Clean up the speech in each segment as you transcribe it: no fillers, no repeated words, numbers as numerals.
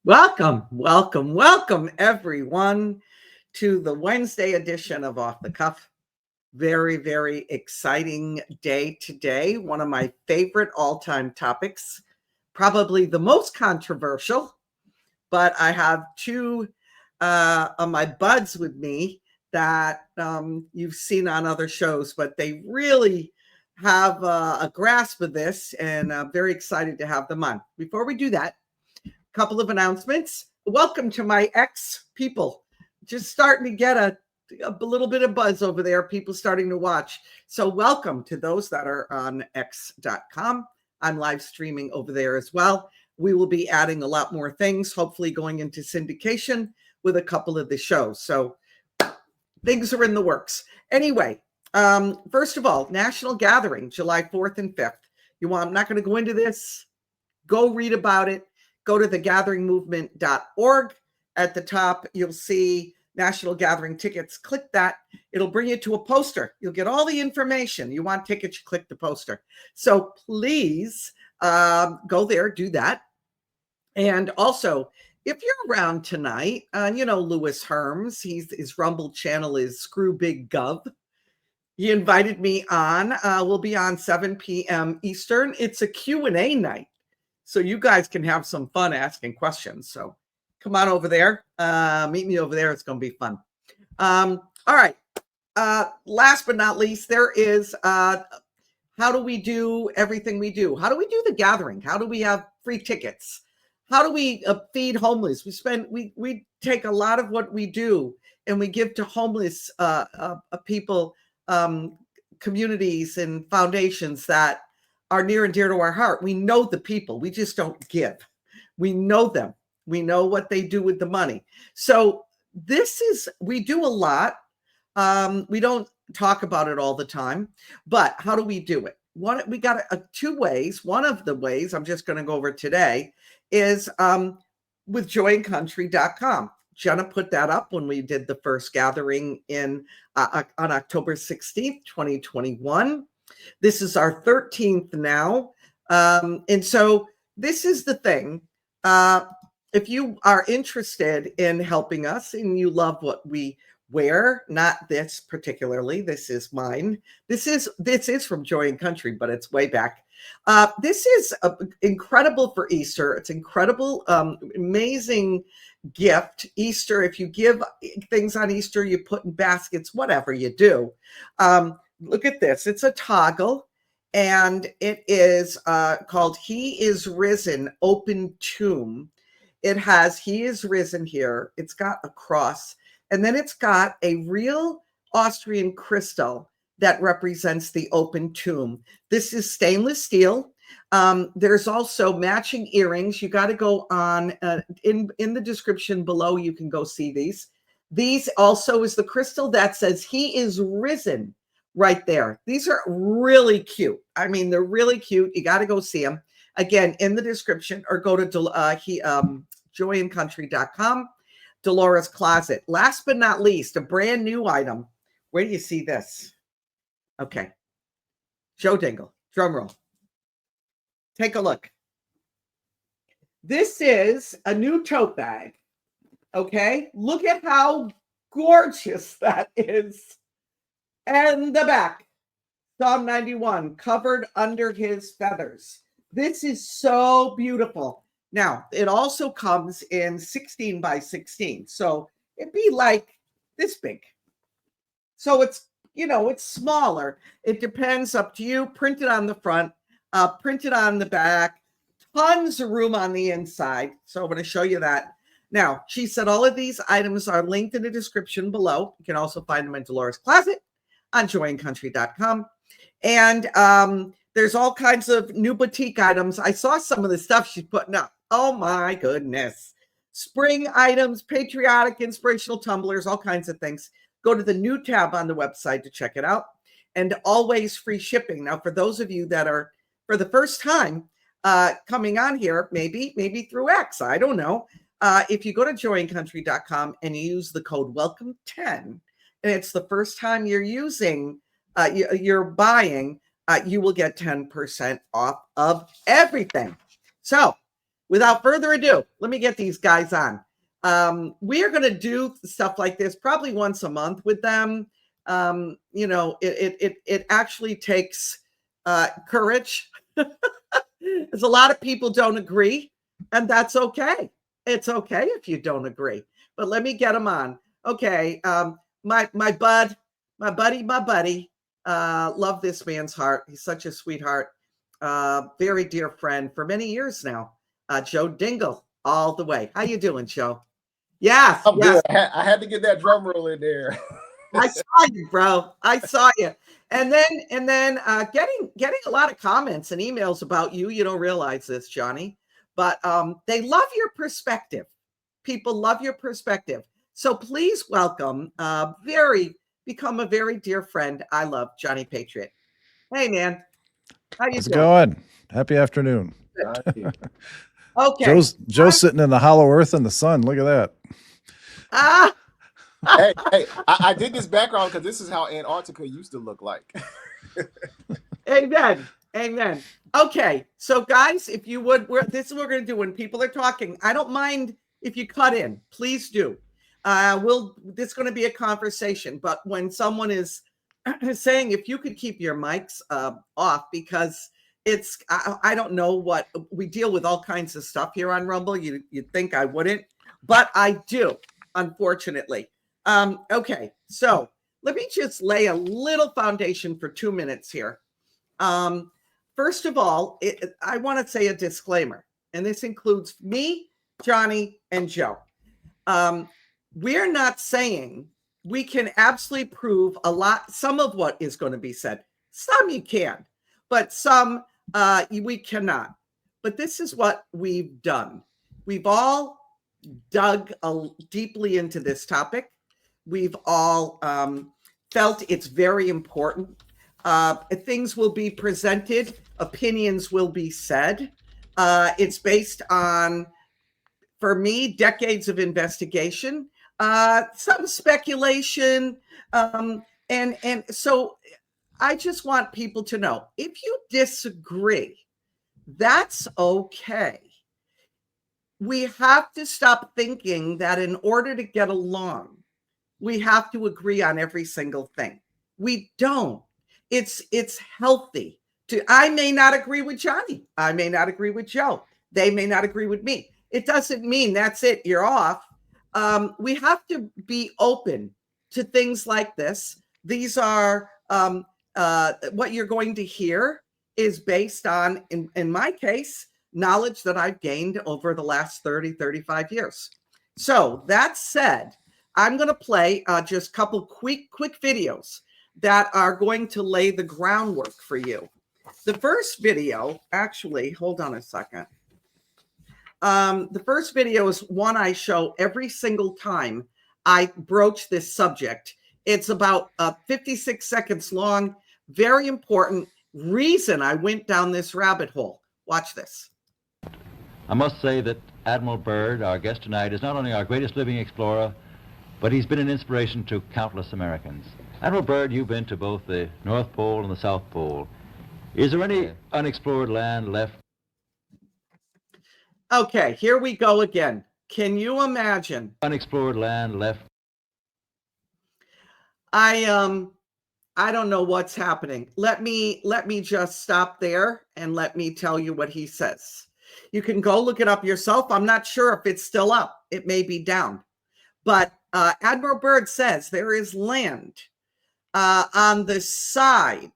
Welcome, welcome, welcome, everyone, to the Wednesday edition of Off the Cuff. Very, very exciting day today. One of my favorite all-time topics, probably the most controversial, but I have two of my buds with me that you've seen on other shows, but they really have a grasp of this, and I'm very excited to have them on. Before we do that, couple of announcements. Welcome to my X people. Just starting to get a little bit of buzz over there, people starting to watch. So welcome to those that are on x.com. I'm live streaming over there as well. We will be adding a lot more things, hopefully going into syndication with a couple of the shows. So things are in the works. Anyway, first of all, National Gathering, July 4th and 5th. I'm not going to go into this. Go read about it. Go to thegatheringmovement.org. At the top, you'll see National Gathering tickets. Click that. It'll bring you to a poster. You'll get all the information. You want tickets, you click the poster. So please go there, do that. And also, if you're around tonight, Louis Herms, his Rumble channel is Screw Big Gov. He invited me on. We'll be on 7 p.m. Eastern. It's a Q&A night. So you guys can have some fun asking questions. So come on over there. Meet me over there. It's going to be fun. All right. Last but not least, there is how do we do everything we do? How do we do the gathering? How do we have free tickets? How do we feed homeless? We take a lot of what we do and we give to homeless people, communities and foundations that are near and dear to our heart. We know the people. We just don't give. We know them. We know what they do with the money. So we do a lot. We don't talk about it all the time, but how do we do it? We got two ways. One of the ways I'm just going to go over today is with joyandcountry.com. Jenna put that up when we did the first gathering on October 16th, 2021. This is our 13th now. And so this is the thing. If you are interested in helping us and you love what we wear, not this particularly, this is mine. This is from Joy and Country, but it's way back. This is incredible for Easter. It's incredible, amazing gift. Easter, if you give things on Easter, you put in baskets, whatever you do. Look at this. It's a toggle, and it is called He is Risen Open Tomb. It has He is Risen here. It's got a cross, and then it's got a real Austrian crystal that represents the open tomb. This is stainless steel. There's also matching earrings. You got to go on in the description below. You can go see these. These also is the crystal that says He is Risen. Right there. These are really cute. I mean, they're really cute. You got to go see them. Again, in the description, or go to joyandcountry.com. Delora's Closet. Last but not least, a brand new item. Where do you see this? Okay. Joe Dingle. Drum roll. Take a look. This is a new tote bag. Okay. Look at how gorgeous that is. And the back, Psalm 91, covered under his feathers. This is so beautiful. Now, it also comes in 16 by 16. So it'd be like this big. So it's smaller. It depends, up to you. Printed on the front, printed on the back, tons of room on the inside. So I'm going to show you that. Now, she said all of these items are linked in the description below. You can also find them in Delora's Closet on joyandcountry.com. And there's all kinds of new boutique items. I saw some of the stuff she's putting up. Oh my goodness. Spring items, patriotic, inspirational tumblers, all kinds of things. Go to the new tab on the website to check it out. And always free shipping. Now, for those of you that are, for the first time coming on here, maybe through X, I don't know. If you go to joyandcountry.com and you use the code WELCOME10, and it's the first time you're you're buying, you will get 10% off of everything. So without further ado, let me get these guys on. We are going to do stuff like this probably once a month with them. You know, it actually takes courage. There's a lot of people don't agree, and that's okay. It's okay if you don't agree. But let me get them on. Okay, my buddy. Love this man's heart. He's such a sweetheart. Very dear friend for many years now. Joe Dingle, all the way. How you doing, Joe? Yes, I'm yes. good. I had to get that drum roll in there. I saw you, bro. I saw you. And then getting a lot of comments and emails about you. You don't realize this, Johnny, but they love your perspective. People love your perspective. So please welcome, become a very dear friend. I love Johnny Patriot. Hey, man. How you How's it doing? going? Happy afternoon. Okay. Joe's sitting in the hollow earth in the sun. Look at that. Hey, I did this background because this is how Antarctica used to look like. Amen. Amen. Okay. So guys, if you would, this is what we're going to do when people are talking. I don't mind if you cut in, please do. This is going to be a conversation, but when someone is saying, if you could keep your mics off, because I don't know what we deal with, all kinds of stuff here on Rumble. You'd think I wouldn't, but I do, unfortunately. Okay, so let me just lay a little foundation for 2 minutes here. First of all, I want to say a disclaimer, and this includes me, Johnny, and Joe. We're not saying we can absolutely prove some of what is going to be said. Some you can, but some we cannot. But this is what we've done. We've all dug deeply into this topic. We've all felt it's very important. Things will be presented. Opinions will be said. It's based on, for me, decades of investigation, some speculation. And so I just want people to know, if you disagree, that's okay. We have to stop thinking that in order to get along, we have to agree on every single thing. We don't. It's healthy I may not agree with Johnny. I may not agree with Joe. They may not agree with me. It doesn't mean that's it, you're off. We have to be open to things like this. These are what you're going to hear is based on, in my case, knowledge that I've gained over the last 30, 35 years. So that said, I'm going to play just a couple quick videos that are going to lay the groundwork for you. The first video, actually, hold on a second. The first video is one I show every single time I broach this subject. It's about 56 seconds long. Very important reason I went down this rabbit hole. Watch this. I must say that Admiral Byrd, our guest tonight, is not only our greatest living explorer, but he's been an inspiration to countless Americans. Admiral Byrd, you've been to both the North Pole and the South Pole. Is there any unexplored land left? Okay, here we go again. Can you imagine? Unexplored land left? I don't know what's happening. Let me just stop there and let me tell you what he says. You can go look it up yourself. I'm not sure if it's still up. It may be down. But Admiral Byrd says there is land on the side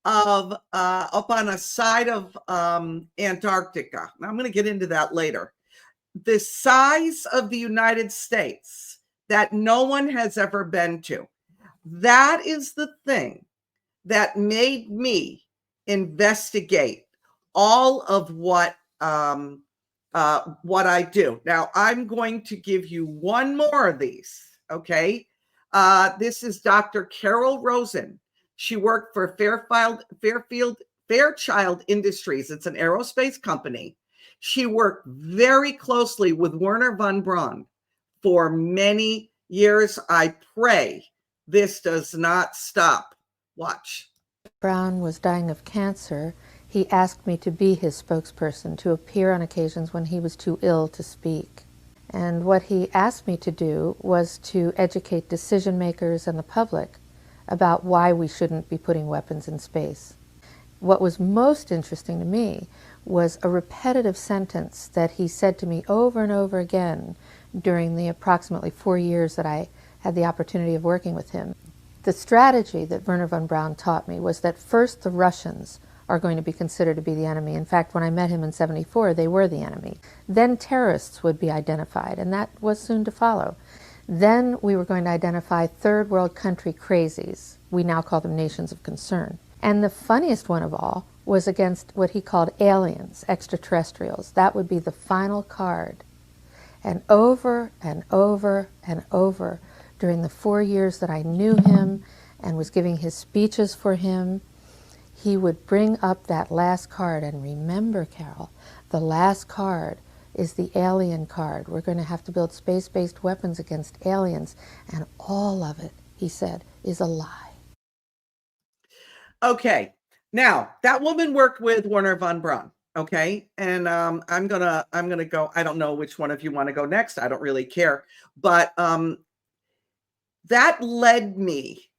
of up on a side of Antarctica. Now, I'm going to get into that later. The size of the United States that no one has ever been to. That is the thing that made me investigate all of what I do. Now, I'm going to give you one more of these, okay? This is Dr. Carol Rosen. She worked for Fairchild Industries. It's an aerospace company. She worked very closely with Wernher von Braun for many years. I pray this does not stop. Watch. Brown was dying of cancer. he asked me to be his spokesperson, to appear on occasions when he was too ill to speak. And what he asked me to do was to educate decision makers and the public about why we shouldn't be putting weapons in space. What was most interesting to me was a repetitive sentence that he said to me over and over again during the approximately 4 years that I had the opportunity of working with him. The strategy that Wernher von Braun taught me was that first the Russians are going to be considered to be the enemy. In fact, when I met him in '74, they were the enemy. Then terrorists would be identified, and that was soon to follow. Then we were going to identify third world country crazies. We now call them nations of concern. And the funniest one of all was against what he called aliens, extraterrestrials. That would be the final card. And over and over and over during the 4 years that I knew him and was giving his speeches for him, he would bring up that last card. And remember, Carol, the last card is the alien card. We're going to have to build space-based weapons against aliens. And all of it, he said, is a lie. Okay. Now, that woman worked with Wernher von Braun. Okay. And I'm gonna go. I don't know which one of you want to go next. I don't really care. But that led me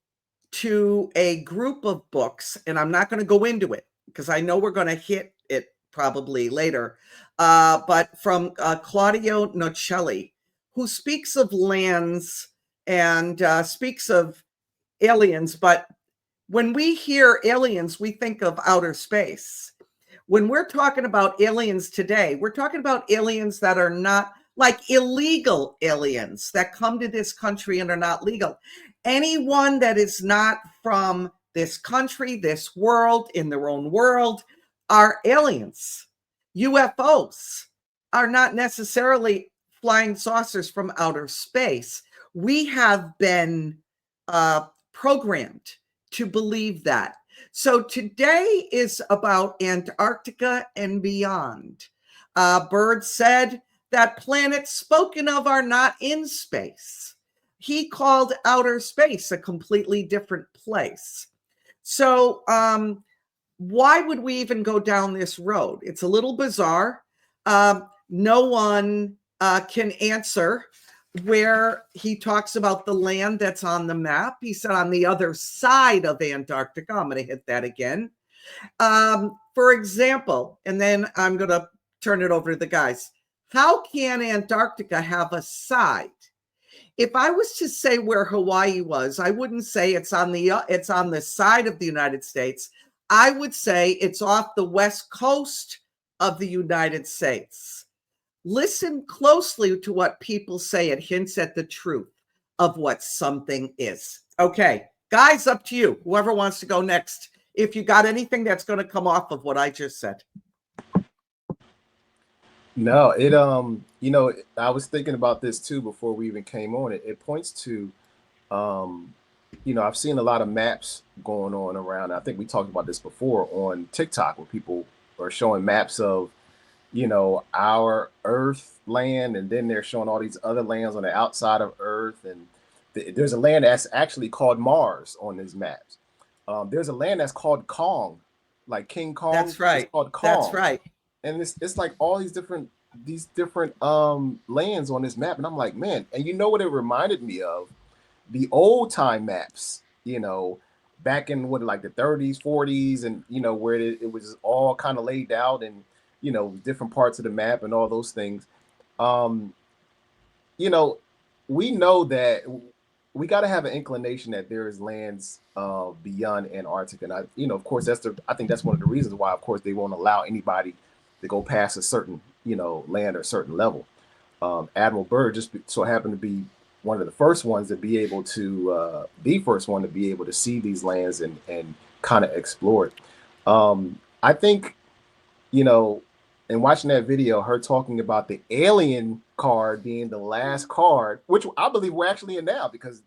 to a group of books, and I'm not going to go into it because I know we're going to hit it probably later, but from Claudio Nocelli, who speaks of lands and speaks of aliens. But when we hear aliens, we think of outer space. When we're talking about aliens today, we're talking about aliens that are not like illegal aliens that come to this country and are not legal. Anyone that is not from this country, this world, in their own world, are aliens. UFOs are not necessarily flying saucers from outer space. We have been programmed to believe that. So today is about Antarctica and beyond. Byrd said that planets spoken of are not in space. He called outer space a completely different place. So why would we even go down this road? It's a little bizarre. No one can answer where he talks about the land that's on the map. He said on the other side of Antarctica. I'm going to hit that again. For example, and then I'm going to turn it over to the guys. How can Antarctica have a side? If I was to say where Hawaii was, I wouldn't say it's on the side of the United States. I would say it's off the west coast of the United States. Listen closely to what people say. It hints at the truth of what something is. Okay, guys, up to you. Whoever wants to go next. If you got anything that's going to come off of what I just said. No, it I was thinking about this too before we even came on. It points to I've seen a lot of maps going on around. I think we talked about this before on TikTok, where people are showing maps of our Earth land, and then they're showing all these other lands on the outside of Earth, and there's a land that's actually called Mars on these maps. There's a land that's called Kong, like King Kong. That's right. It's called Kong. That's right. And it's like all these different lands on this map, and I'm like, man. And you know what it reminded me of? The old time maps, back in like the 30s, 40s, and where it was all kind of laid out, and different parts of the map and all those things. We know that we got to have an inclination that there is lands beyond Antarctica, and of course I think that's one of the reasons why, of course, they won't allow anybody to go past a certain land or a certain level. Admiral Byrd just so happened to be one of the first ones to be able to see these lands and kind of explore it. I think and watching that video, her talking about the alien card being the last card, which I believe we're actually in now, because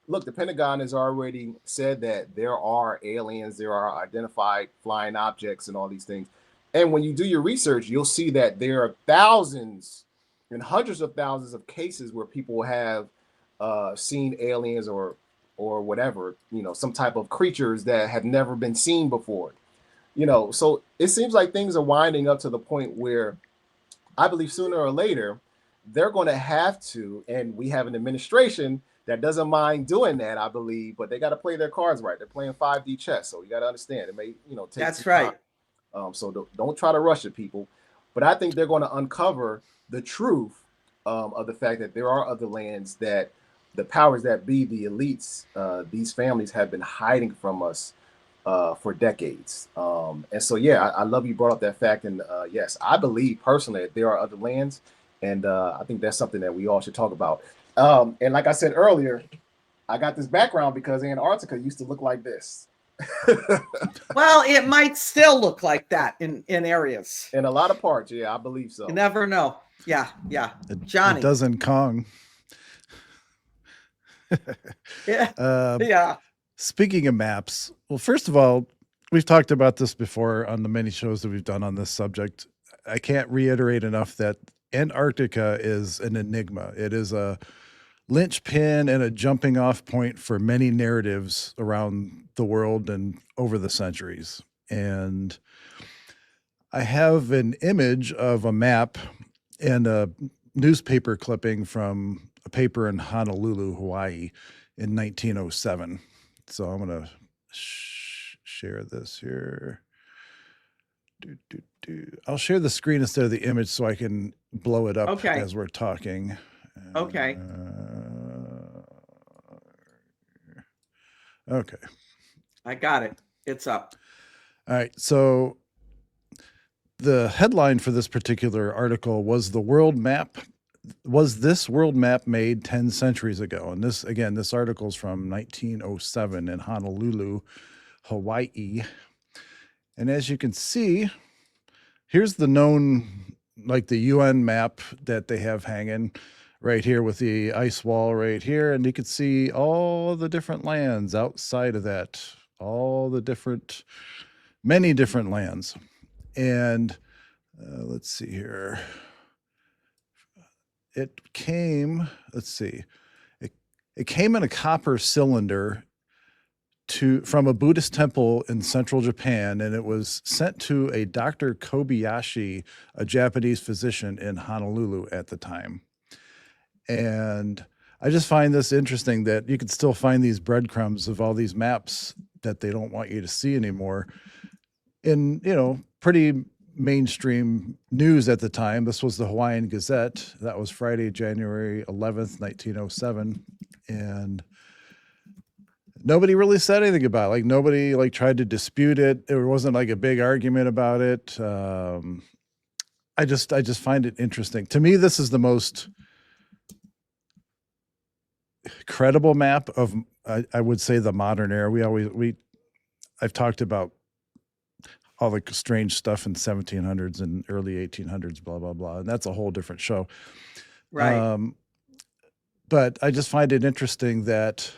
look, the Pentagon has already said that there are aliens, there are identified flying objects and all these things. And when you do your research, you'll see that there are thousands and hundreds of thousands of cases where people have seen aliens or whatever, some type of creatures that have never been seen before. So it seems like things are winding up to the point where I believe sooner or later they're going to have to, and we have an administration that doesn't mind doing that, I believe, but they got to play their cards right. They're playing 5D chess, so you got to understand it may, take That's some time. right. So don't try to rush it, people. But I think they're going to uncover the truth of the fact that there are other lands that the powers that be, the elites, these families have been hiding from us for decades. And so, yeah, I love you brought up that fact. And yes, I believe personally that there are other lands. And I think that's something that we all should talk about. And like I said earlier, I got this background because Antarctica used to look like this. Well, it might still look like that in areas. In a lot of parts, yeah, I believe so. You never know. Yeah. Johnny. It does in Kong. Yeah. Speaking of maps, well, first of all, we've talked about this before on the many shows that we've done on this subject. I can't reiterate enough that Antarctica is an enigma. It is a linchpin and a jumping off point for many narratives around the world and over the centuries. And I have an image of a map and a newspaper clipping from a paper in Honolulu, Hawaii in 1907. So I'm going to share this here. I'll share the screen instead of the image so I can blow it up as we're talking. Okay. Okay. I got it. It's up. All right. So the headline for this particular article was the world map. Was this world map made 10 centuries ago? And this article is from 1907 in Honolulu, Hawaii. And as you can see, here's the known, like the UN map that they have hanging right here with the ice wall right here. And you can see all the different lands outside of that, many different lands. And let's see here. It came in a copper cylinder from a Buddhist temple in central Japan, and it was sent to a Dr. Kobayashi, a Japanese physician in Honolulu at the time. And I just find this interesting that you can still find these breadcrumbs of all these maps that they don't want you to see anymore in, pretty mainstream news at the time. This was the Hawaiian Gazette. That was Friday, January 11th, 1907. And nobody really said anything about it. Like nobody tried to dispute it. There wasn't like a big argument about it. I just find it interesting. To me, this is the most credible map of, I would say, the modern era. I've talked about all the strange stuff in 1700s and early 1800s, blah, blah, blah. And that's a whole different show. Right. But I just find it interesting that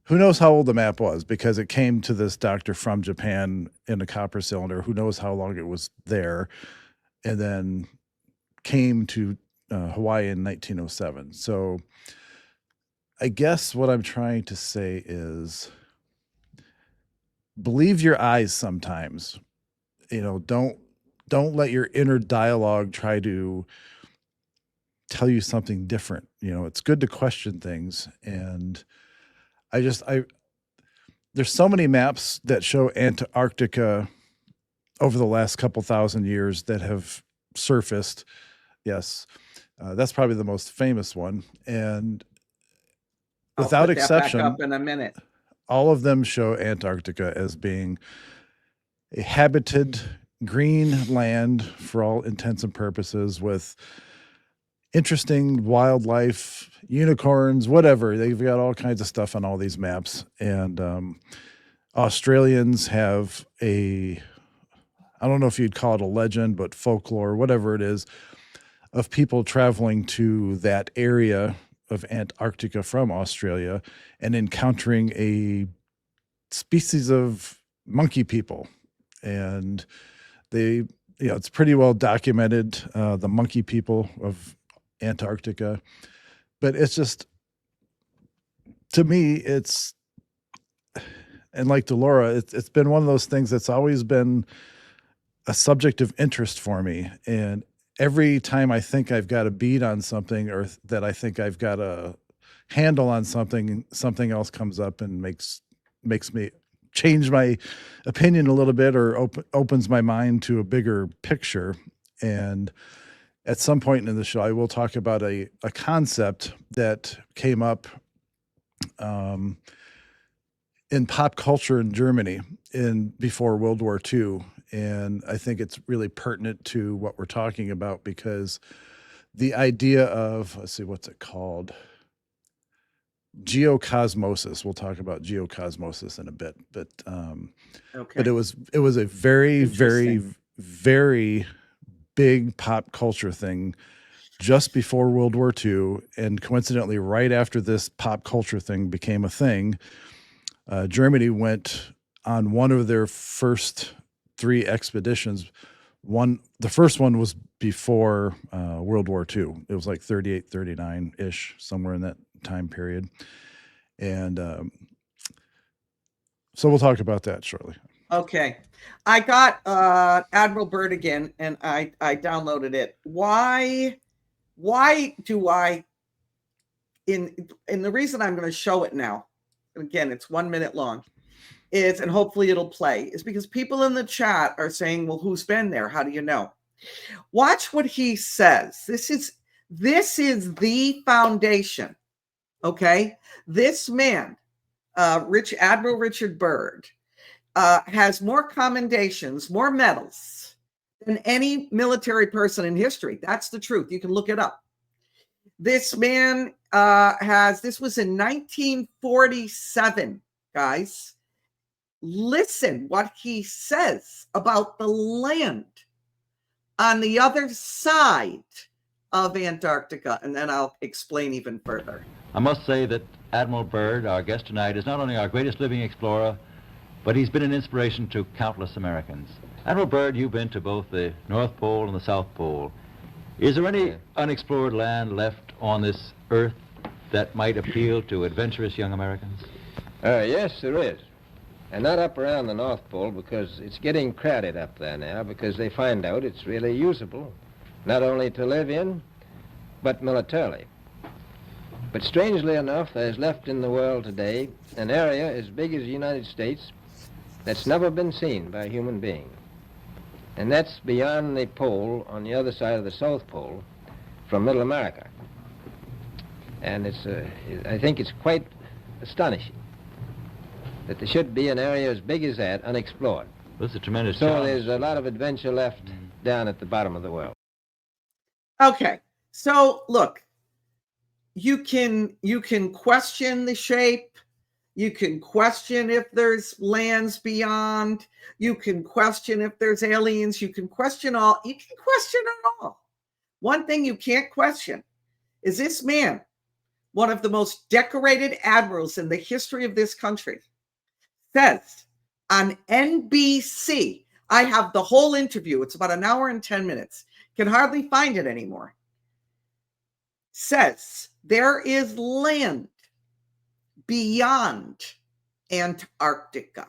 who knows how old the map was, because it came to this doctor from Japan in a copper cylinder. Who knows how long it was there, and then came to Hawaii in 1907. So I guess what I'm trying to say is, believe your eyes sometimes. Don't let your inner dialogue try to tell you something different. It's good to question things. And there's so many maps that show Antarctica over the last couple thousand years that have surfaced. Yes. That's probably the most famous one. And without exception, back up in a minute. All of them show Antarctica as being a habited green land for all intents and purposes, with interesting wildlife, unicorns, whatever. They've got all kinds of stuff on all these maps. And Australians have I don't know if you'd call it a legend, but folklore, whatever it is, of people traveling to that area of Antarctica from Australia and encountering a species of monkey people. And it's pretty well documented, the monkey people of Antarctica. But it's just, to me, And like Delora, it's been one of those things that's always been a subject of interest for me. And every time I think I've got a bead on something, or that I think I've got a handle on something, something else comes up and makes me change my opinion a little bit, or opens my mind to a bigger picture. And at some point in the show, I will talk about a concept that came up in pop culture in Germany before World War II. And I think it's really pertinent to what we're talking about, because the idea of, let's see, what's it called? Geocosmosis. We'll talk about geocosmosis in a bit, but Okay. but it was a very, very, Interesting. very big pop culture thing just before World War II, and coincidentally, right after this pop culture thing became a thing, Germany went on one of their first 3 expeditions. The first one was before World War II. It was like 38, 39-ish, somewhere in that time period. And so we'll talk about that shortly. Okay. I got Admiral Byrd again, and I downloaded it. Why do I, in the reason I'm going to show it now, again, it's 1 minute long, and hopefully it'll play, is because people in the chat are saying, well, who's been there? How do you know? Watch what he says. This is the foundation. Okay. This man, Admiral Richard Byrd, has more commendations, more medals than any military person in history. That's the truth. You can look it up. This man this was in 1947, guys. Listen what he says about the land on the other side of Antarctica, and then I'll explain even further. I must say that Admiral Byrd, our guest tonight, is not only our greatest living explorer, but he's been an inspiration to countless Americans. Admiral Byrd, you've been to both the North Pole and the South Pole. Is there any unexplored land left on this earth that might appeal to adventurous young Americans? Yes, there is. And not up around the North Pole, because it's getting crowded up there now, because they find out it's really usable, not only to live in, but militarily. But strangely enough, there's left in the world today an area as big as the United States that's never been seen by a human being. And that's beyond the pole, on the other side of the South Pole, from Middle America. And I think it's quite astonishing that there should be an area as big as that unexplored. This is a tremendous So challenge. there's a lot of adventure left down at the bottom of the world. Okay, so look, you can question the shape. You can question if there's lands beyond. You can question if there's aliens. You can question it all. One thing you can't question is this man, one of the most decorated admirals in the history of this country, says on NBC, I have the whole interview. It's about 1 hour and 10 minutes. Can hardly find it anymore. Says there is land beyond Antarctica.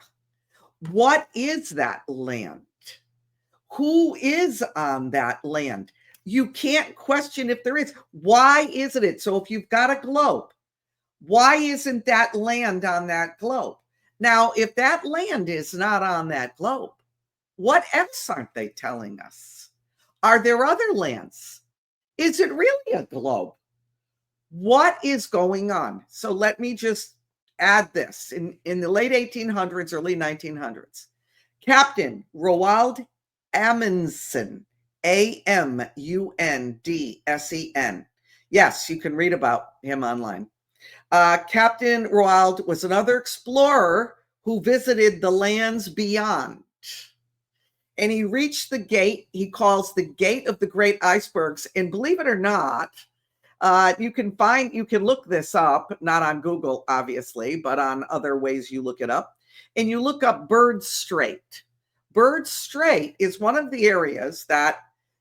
What is that land? Who is on that land? You can't question if there is. Why isn't it? So if you've got a globe, why isn't that land on that globe? Now, if that land is not on that globe, what else aren't they telling us? Are there other lands? Is it really a globe? What is going on? So let me just add this. In the late 1800s, early 1900s, Captain Roald Amundsen, Amundsen. Yes, you can read about him online. Captain Roald was another explorer who visited the lands beyond. And he reached the gate he calls the Gate of the Great Icebergs. And believe it or not, you can look this up, not on Google, obviously, but on other ways you look it up. And you look up Byrd Strait. Byrd Strait is one of the areas that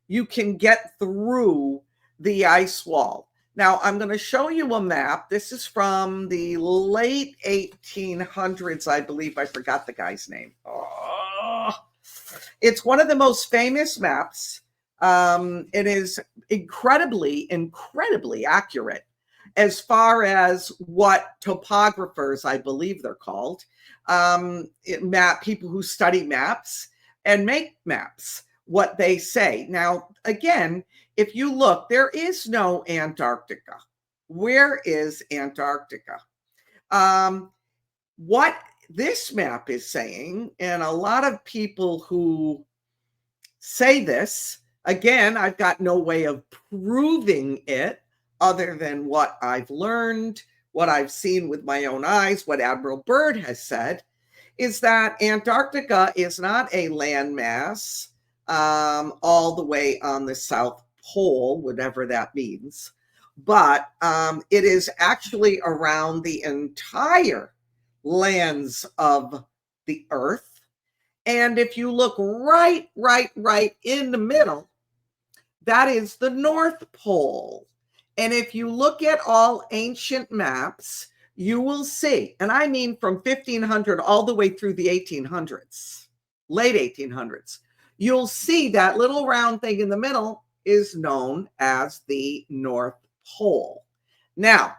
you can get through the ice wall. Now, I'm going to show you a map. This is from the late 1800s, I believe. I forgot the guy's name. Oh, it's one of the most famous maps. It is incredibly accurate as far as what topographers, I believe they're called, people who study maps and make maps, what they say. Now, again, if you look, there is no Antarctica. Where is Antarctica? What this map is saying, and a lot of people who say this, again, I've got no way of proving it other than what I've learned, what I've seen with my own eyes, what Admiral Byrd has said, is that Antarctica is not a landmass all the way on the South Pole, whatever that means, but it is actually around the entire lands of the Earth. And if you look right in the middle, that is the North Pole. And if you look at all ancient maps, you will see, and I mean from 1500 all the way through the 1800s, late 1800s, you'll see that little round thing in the middle is known as the North Pole. Now,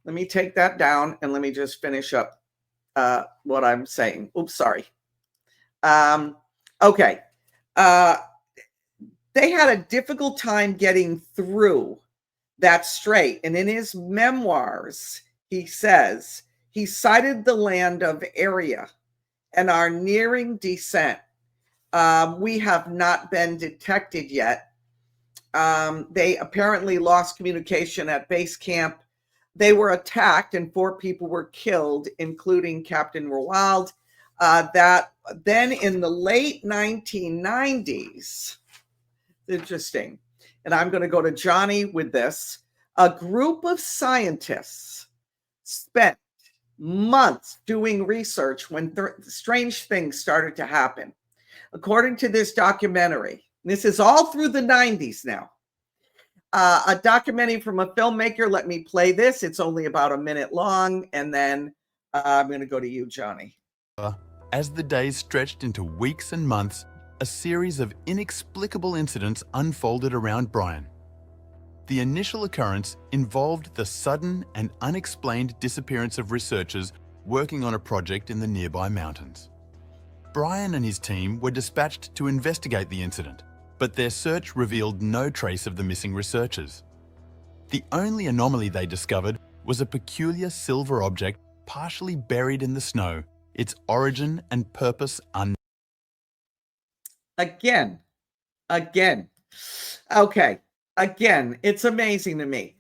let me take that down and let me just finish up what I'm saying. Oops, sorry. Okay. They had a difficult time getting through that strait. And in his memoirs, he says, he sighted the land of Area and are nearing descent. We have not been detected yet. They apparently lost communication at base camp. They were attacked and 4 people were killed, including Captain Rowald. That then in the late 1990s, interesting, and I'm going to go to Johnny with this, a group of scientists spent months doing research when strange things started to happen. According to this documentary, this is all through the 90s now, a documentary from a filmmaker. Let me play this. It's only about a minute long, and then I'm going to go to you, Johnny. As the days stretched into weeks and months, a series of inexplicable incidents unfolded around Byrd. The initial occurrence involved the sudden and unexplained disappearance of researchers working on a project in the nearby mountains. Byrd and his team were dispatched to investigate the incident, but their search revealed no trace of the missing researchers. The only anomaly they discovered was a peculiar silver object partially buried in the snow, its origin and purpose unknown. Again. Okay. Again, it's amazing to me.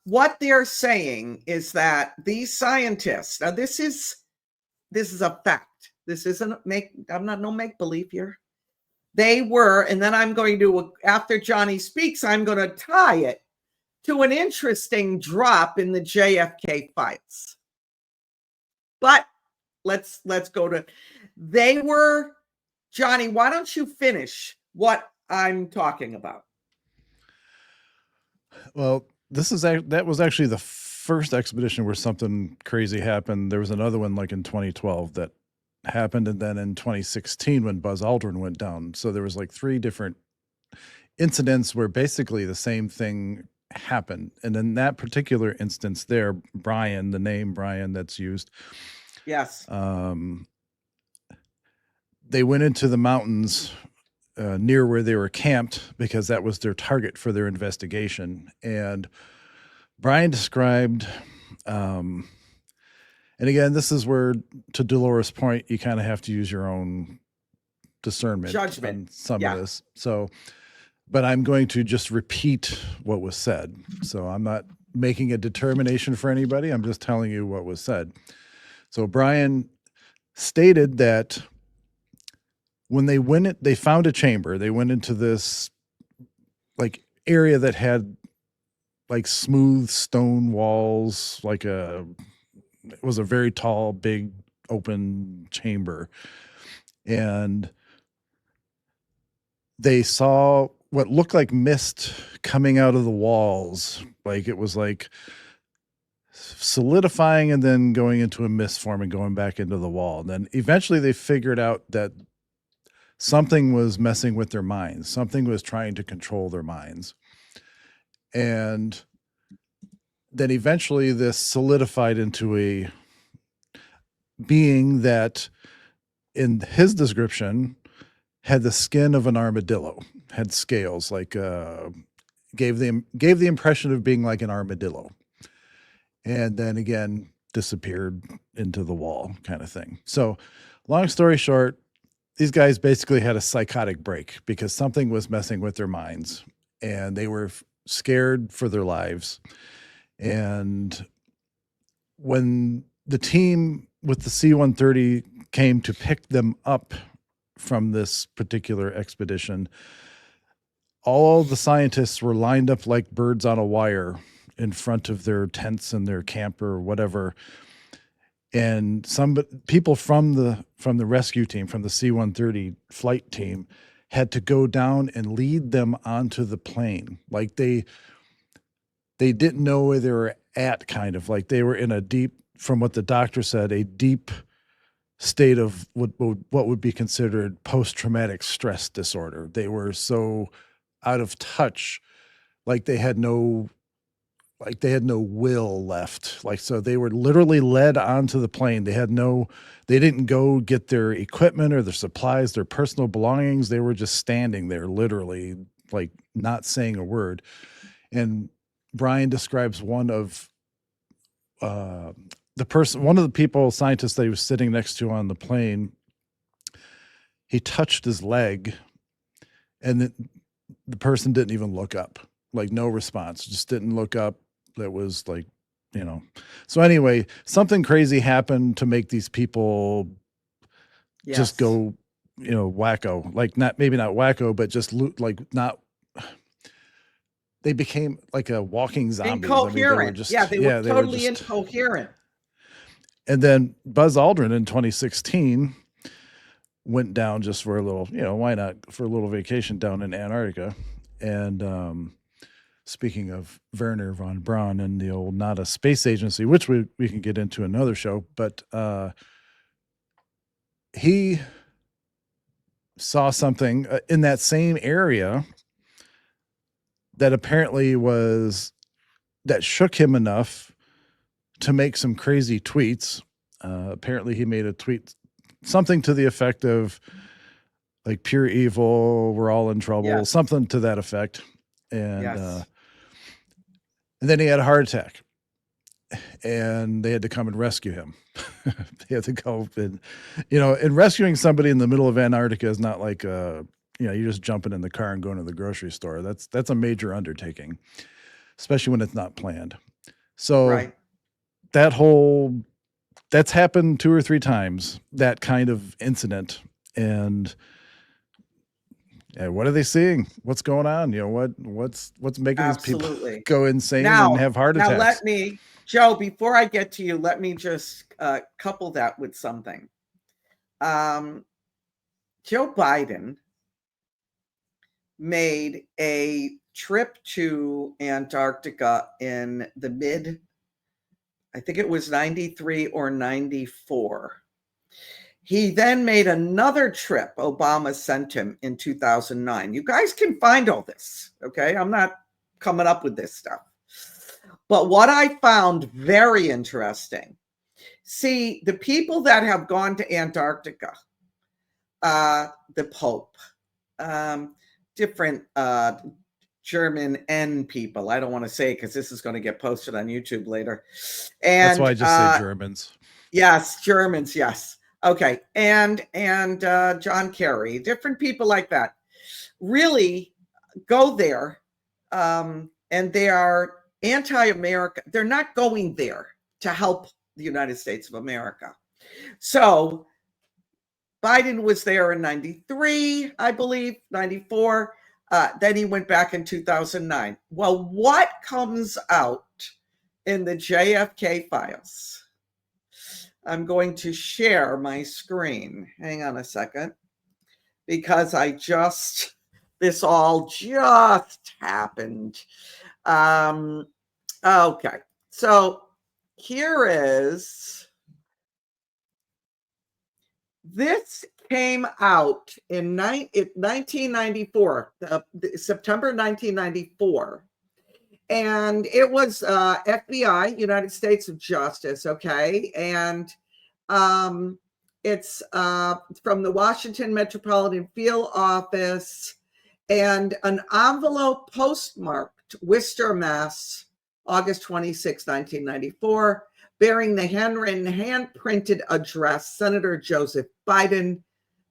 What they're saying is that these scientists, now this is a fact. This isn't I'm not no make-believe here. They were, and then I'm going to, after Johnny speaks, I'm going to tie it to an interesting drop in the JFK files. But let's go to, they were, Johnny, why don't you finish what I'm talking about? Well, that was actually the first expedition where something crazy happened. There was another one like in 2012 that happened, and then in 2016 when Buzz Aldrin went down. So there was like 3 different incidents where basically the same thing happened. And in that particular instance there, Byrd, the name Byrd that's used, yes, they went into the mountains near where they were camped because that was their target for their investigation. And Byrd described, and again, this is where, to Delora's point, you kind of have to use your own discernment, judgment on some of this. So, but I'm going to just repeat what was said. So I'm not making a determination for anybody. I'm just telling you what was said. So Byrd stated that when they found a chamber. They went into this like area that had like smooth stone walls, it was a very tall, big, open chamber. And they saw what looked like mist coming out of the walls. Like it was like solidifying and then going into a mist form and going back into the wall. And then eventually they figured out that something was messing with their minds. Something was trying to control their minds. And then eventually this solidified into a being that, in his description, had the skin of an armadillo, had scales, like gave the impression of being like an armadillo, and then again disappeared into the wall, kind of thing. So, long story short, these guys basically had a psychotic break because something was messing with their minds, and they were scared for their lives. And when the team with the C-130 came to pick them up from this particular expedition, all the scientists were lined up like birds on a wire in front of their tents and their camper or whatever. And some people from the rescue team, from the C-130 flight team, had to go down and lead them onto the plane. Like they didn't know where they were at, kind of like they were in a deep, from what the doctor said, a deep state of what would be considered post-traumatic stress disorder. They were so out of touch, like they had no will left. Like, so they were literally led onto the plane. They didn't go get their equipment or their supplies, their personal belongings. They were just standing there, literally, like not saying a word. And Brian describes one of the scientists that he was sitting next to on the plane. He touched his leg, and the person didn't even look up, like no response, just didn't look up. That was like, so anyway, something crazy happened to make these people just go, wacko, like maybe not wacko, but just they became like a walking zombie. Incoherent. They were totally incoherent. And then Buzz Aldrin in 2016 went down just for a little, why not, for a little vacation down in Antarctica. And speaking of Wernher von Braun and the old NASA Space Agency, which we can get into another show, but he saw something in that same area that apparently that shook him enough to make some crazy tweets. Apparently he made a tweet, something to the effect of like pure evil, we're all in trouble, something to that effect. And then he had a heart attack and they had to come and rescue him. They had to go and, and rescuing somebody in the middle of Antarctica is not like, you're just jumping in the car and going to the grocery store. That's a major undertaking, especially when it's not planned. So that's happened 2 or 3 times, that kind of incident. And what are they seeing? What's going on? What's making these people go insane and have heart attacks? Now let me, Joe, before I get to you, let me just couple that with something. Joe Biden made a trip to Antarctica in the I think it was 93 or 94. He then made another trip Obama sent him in 2009. You guys can find all this, okay? I'm not coming up with this stuff. But what I found very interesting, see, the people that have gone to Antarctica, the Pope, different German N people. I don't want to say it because this is going to get posted on YouTube later. And that's why I just say Germans. Yes, Germans, yes. Okay. And John Kerry, different people like that really go there. And they are anti-America. They're not going there to help the United States of America. So Biden was there in 93, I believe, 94. Then he went back in 2009. Well, what comes out in the JFK files? I'm going to share my screen. Hang on a second, because I just This all just happened. Okay, so here is, this came out in 1994, September 1994. And it was FBI, United States of Justice, okay? And it's from the Washington Metropolitan Field Office, and an envelope postmarked Worcester, Mass, August 26, 1994, bearing the handwritten, hand-printed address, Senator Joseph Biden.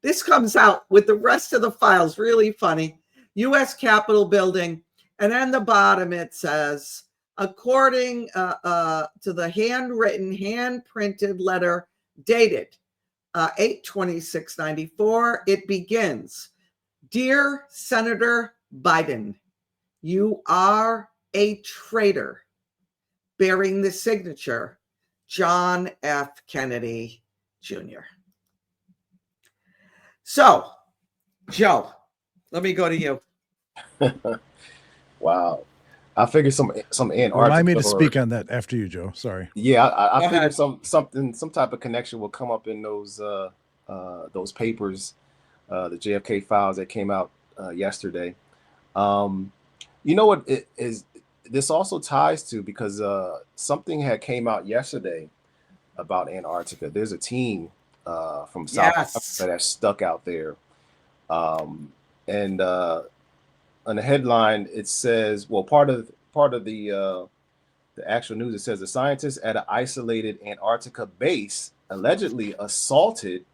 This comes out with the rest of the files, really funny. U.S. Capitol Building. And on the bottom, it says, according to the handwritten, hand-printed letter dated 8/26/94, it begins, Dear Senator Biden, you are a traitor, bearing the signature, John F. Kennedy, Jr. So, Joe, let me go to you. Wow. I figured some Antarctica. Remind me to speak on that after you, Joe. Sorry. Yeah, I figured some type of connection will come up in those papers, the JFK files that came out yesterday. You know what it is? This also ties to, because something had came out yesterday about Antarctica. There's a team from South Africa that's stuck out there, and on the headline it says, well, part of the actual news, it says the scientists at an isolated Antarctica base allegedly assaulted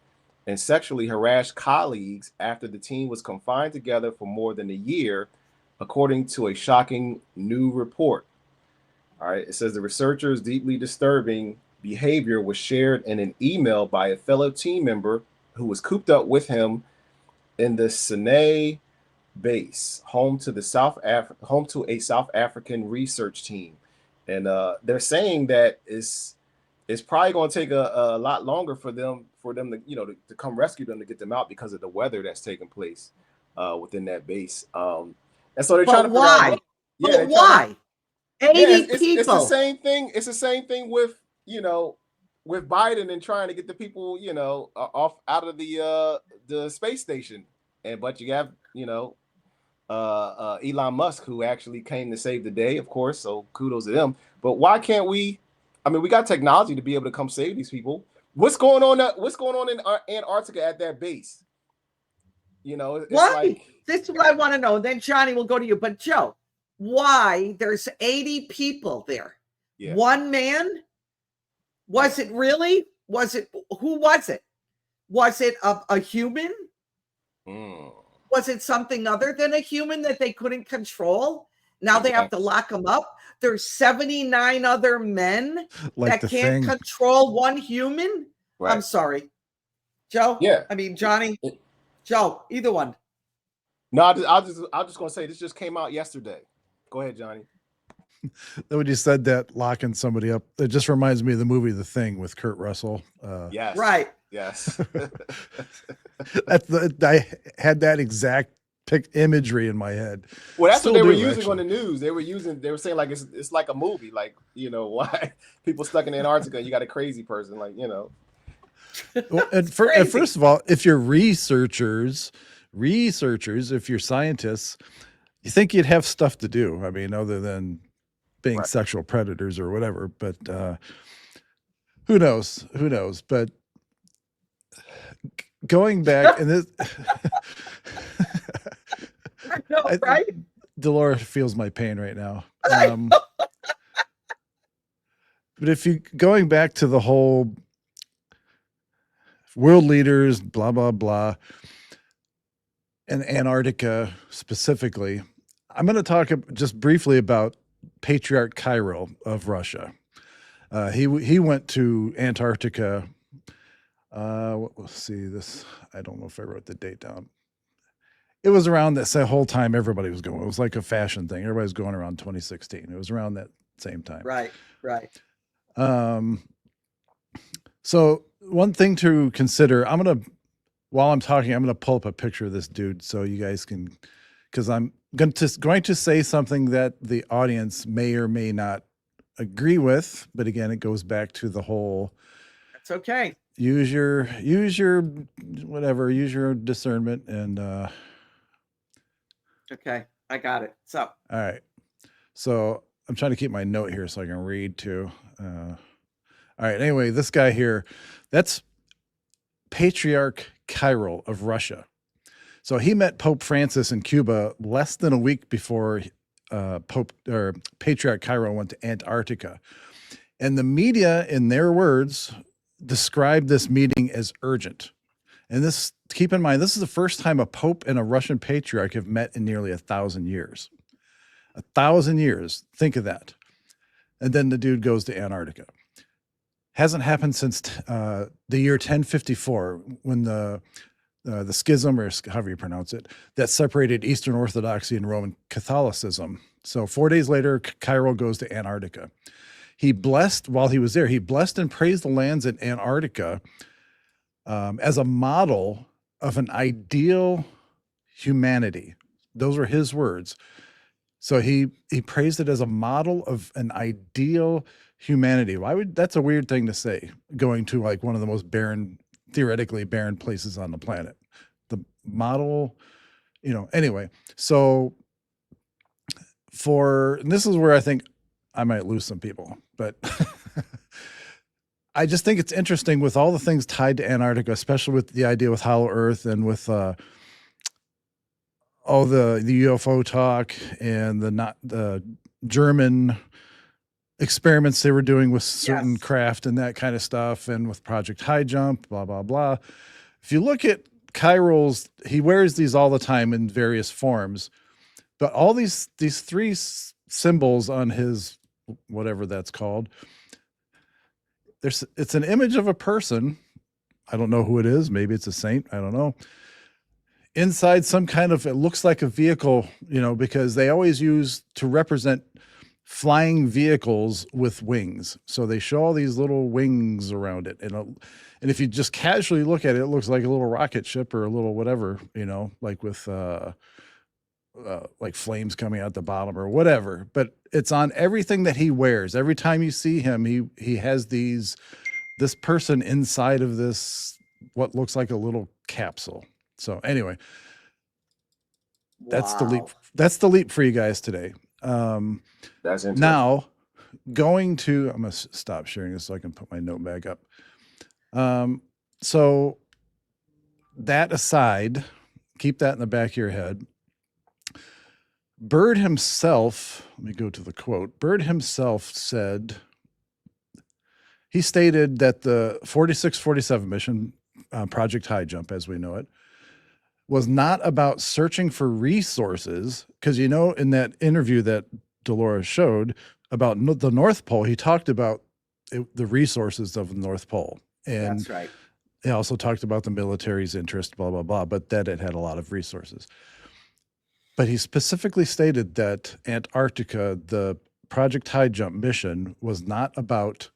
and sexually harassed colleagues after the team was confined together for more than a year, according to a shocking new report. All right, it says the researchers' deeply disturbing behavior was shared in an email by a fellow team member who was cooped up with him in the Sinai base, home to a South African research team. And they're saying that it's probably going to take a lot longer for them to, to come rescue them, to get them out, because of the weather that's taking place within that base. And so they're trying to figure out why? 80 people. It's the same thing. It's the same thing with, with Biden and trying to get the people, off out of the space station. But you have, Elon Musk, who actually came to save the day, of course. So kudos to them. But why can't we? I mean, we got technology to be able to come save these people. What's going on in Antarctica at that base? It's why? This is what I want to know. Then Johnny will go to you. But Joe, why there's 80 people there? Yeah. One man? Was it really? Who was it? Was it a human? Was it something other than a human that they couldn't control? Now they have to lock them up. There's 79 other men that can't control one human. Right. I'm sorry, Joe. Yeah. I mean, Johnny. Joe, either one. No, I was just gonna say, this just came out yesterday. Go ahead, Johnny. When you said that, locking somebody up, it just reminds me of the movie The Thing with Kurt Russell. Yes. Right. Yes. I had that exact imagery in my head. Well, that's what they were using on the news. They were saying like it's like a movie, like, why people stuck in Antarctica, you got a crazy person, like, Well, and first of all, if you're researchers, if you're scientists, you think you'd have stuff to do. I mean, other than being sexual predators or whatever. But who knows? But going back, and this, I know, right? Delora feels my pain right now. But if you going back to the whole world leaders, blah, blah, blah, and Antarctica specifically, I'm going to talk just briefly about Patriarch Kirill of Russia. He went to Antarctica. Let's see this. I don't know if I wrote the date down. It was around that whole time everybody was going. It was like a fashion thing. Everybody's going around 2016. It was around that same time. Right. So one thing to consider, while I'm talking, I'm going to pull up a picture of this dude so you guys can because I'm going to say something that the audience may or may not agree with. But again, it goes back to the whole That's okay. use your discernment. And Okay, I got it. So, all right. So I'm trying to keep my note here so I can read too. All right. Anyway, this guy here, that's Patriarch Kirill of Russia. So he met Pope Francis in Cuba less than a week before Patriarch Kirill went to Antarctica. And the media, in their words, described this meeting as urgent. And this, keep in mind, this is the first time a pope and a Russian patriarch have met in nearly 1,000 years. 1,000 years. Think of that. And then the dude goes to Antarctica. Hasn't happened since the year 1054, when the schism, or however you pronounce it, that separated Eastern Orthodoxy and Roman Catholicism. So 4 days later, Kirill goes to Antarctica. While he was there, he blessed and praised the lands in Antarctica as a model of an ideal humanity. Those were his words. So he praised it as a model of an ideal humanity. That's a weird thing to say, going to like one of the most theoretically barren places on the planet. The model, anyway. So and this is where I think I might lose some people, but I just think it's interesting with all the things tied to Antarctica, especially with the idea with Hollow Earth and with all the UFO talk and the German experiments they were doing with certain craft and that kind of stuff, and with Project High Jump, blah, blah, blah. If you look at Kirill's, he wears these all the time in various forms, but all these three symbols on his, whatever that's called, it's an image of a person. I don't know who it is. Maybe it's a saint. I don't know. Inside some kind of, it looks like a vehicle, because they always use to represent flying vehicles with wings. So they show all these little wings around it. And if you just casually look at it, it looks like a little rocket ship or a little whatever, like with like flames coming out the bottom or whatever. But it's on everything that he wears. Every time you see him, he has this person inside of this, what looks like a little capsule. So anyway, that's the leap. That's the leap for you guys today. That's interesting. Now, I'm going to stop sharing this so I can put my note back up. So that aside, keep that in the back of your head. Byrd himself, let me go to the quote. Byrd himself he stated that the 46-47 mission, Project High Jump as we know it, was not about searching for resources, because in that interview that Delora showed about the North Pole, he talked about the resources of the North Pole. And that's right. He also talked about the military's interest, blah, blah, blah, but that it had a lot of resources. But he specifically stated that Antarctica, the Project High Jump mission, was not about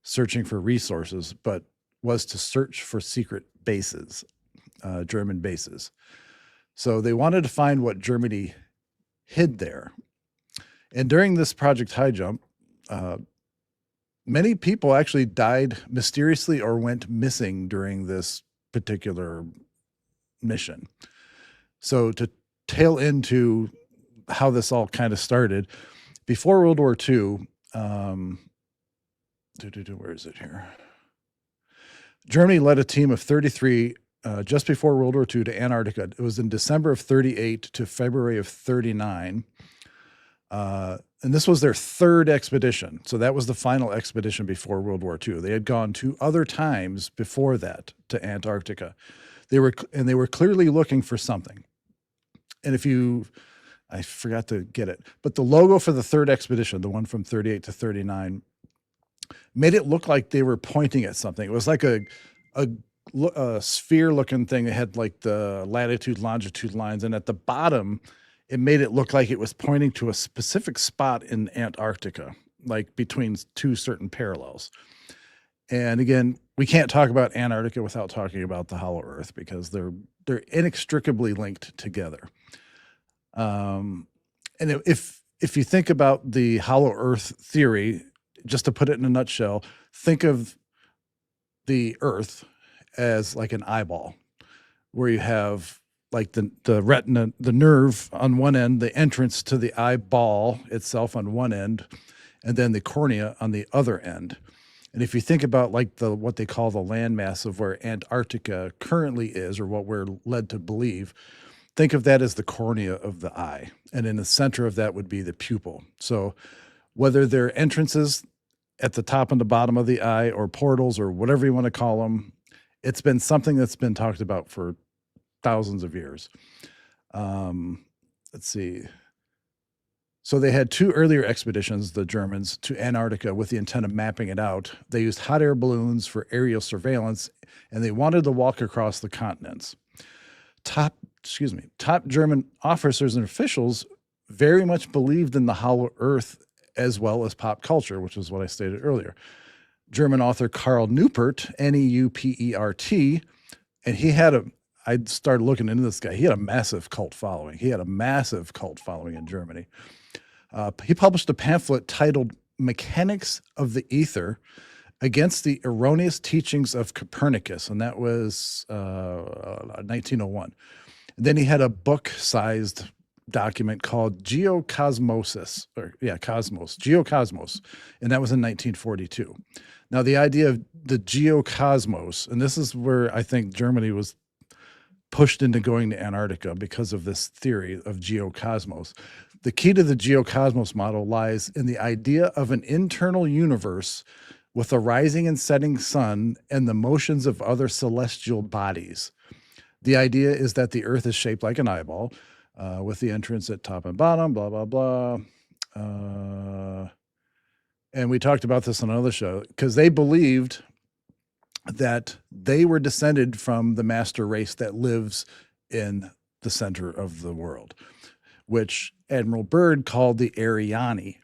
searching for resources, but was to search for secret bases. German bases. So they wanted to find what Germany hid there. And during this Project High Jump, many people actually died mysteriously or went missing during this particular mission. So to tail into how this all kind of started, before World War II, where is it here? Germany led a team of 33 just before World War II to Antarctica. It was in December of 38 to February of 39. And this was their third expedition. So that was the final expedition before World War II. They had gone 2 other times before that to Antarctica. They were clearly looking for something. And I forgot to get it, but the logo for the third expedition, the one from 38 to 39, made it look like they were pointing at something. It was like a sphere looking thing that had like the latitude, longitude lines. And at the bottom, it made it look like it was pointing to a specific spot in Antarctica, like between 2 certain parallels. And again, we can't talk about Antarctica without talking about the Hollow Earth, because they're inextricably linked together. And if you think about the hollow earth theory, just to put it in a nutshell, think of the earth as like an eyeball, where you have like the retina, the nerve on one end, the entrance to the eyeball itself on one end, and then the cornea on the other end. And if you think about like what they call the landmass of where Antarctica currently is, or what we're led to believe, think of that as the cornea of the eye. And in the center of that would be the pupil. So whether they're entrances at the top and the bottom of the eye, or portals, or whatever you want to call them, it's been something that's been talked about for thousands of years. Let's see. So they had 2 earlier expeditions, the Germans, to Antarctica with the intent of mapping it out. They used hot air balloons for aerial surveillance, and they wanted to walk across the continents. Top German officers and officials very much believed in the hollow earth, as well as pop culture, which is what I stated earlier. German author Karl Neupert, Neupert, and I started looking into this guy. He had a massive cult following. In Germany. He published a pamphlet titled Mechanics of the Ether Against the Erroneous Teachings of Copernicus, and that was 1901. And then he had a book-sized document called Geocosmos, and that was in 1942. Now, the idea of the geocosmos, and this is where I think Germany was pushed into going to Antarctica because of this theory of geocosmos. The key to the geocosmos model lies in the idea of an internal universe with a rising and setting sun and the motions of other celestial bodies. The idea is that the Earth is shaped like an eyeball, with the entrance at top and bottom, blah, blah, blah. And we talked about this on another show, because they believed that they were descended from the master race that lives in the center of the world, which Admiral Byrd called the Ariani,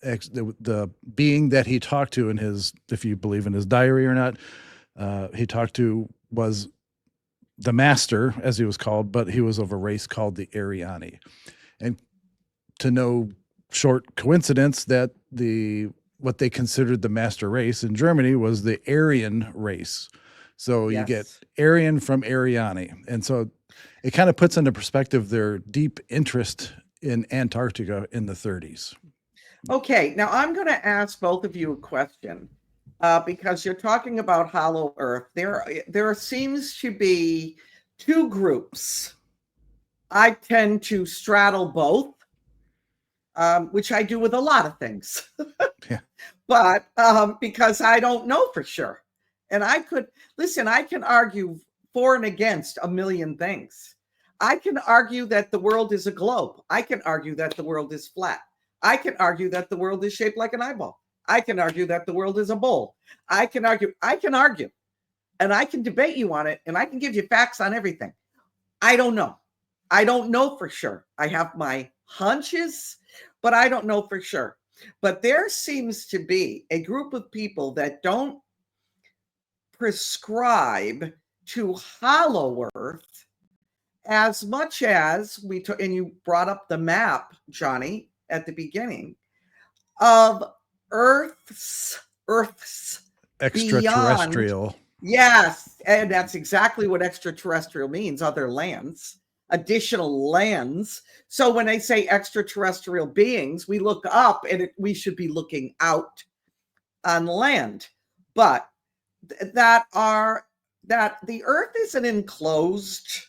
the being that he talked to in his, if you believe in his diary or not, he talked to was the master, as he was called, but he was of a race called the Ariani. And to no short coincidence that what they considered the master race in Germany was the Aryan race. So you get Aryan from Ariani. And so it kind of puts into perspective their deep interest in Antarctica in the 30s. Okay, now I'm going to ask both of you a question, because you're talking about hollow earth. There seems to be 2 groups. I tend to straddle both, which I do with a lot of things. Yeah. But because I don't know for sure. And I can argue for and against a million things. I can argue that the world is a globe. I can argue that the world is flat. I can argue that the world is shaped like an eyeball. I can argue that the world is a bowl. I can argue, and I can debate you on it, and I can give you facts on everything. I don't know. I don't know for sure. I have my hunches, but I don't know for sure. But there seems to be a group of people that don't prescribe to hollow earth as much as and you brought up the map, Johnny, at the beginning, of Earth's extraterrestrial. Beyond. Yes, and that's exactly what extraterrestrial means, other lands, additional lands. So when they say extraterrestrial beings, we look up and we should be looking out on land. But that the Earth is an enclosed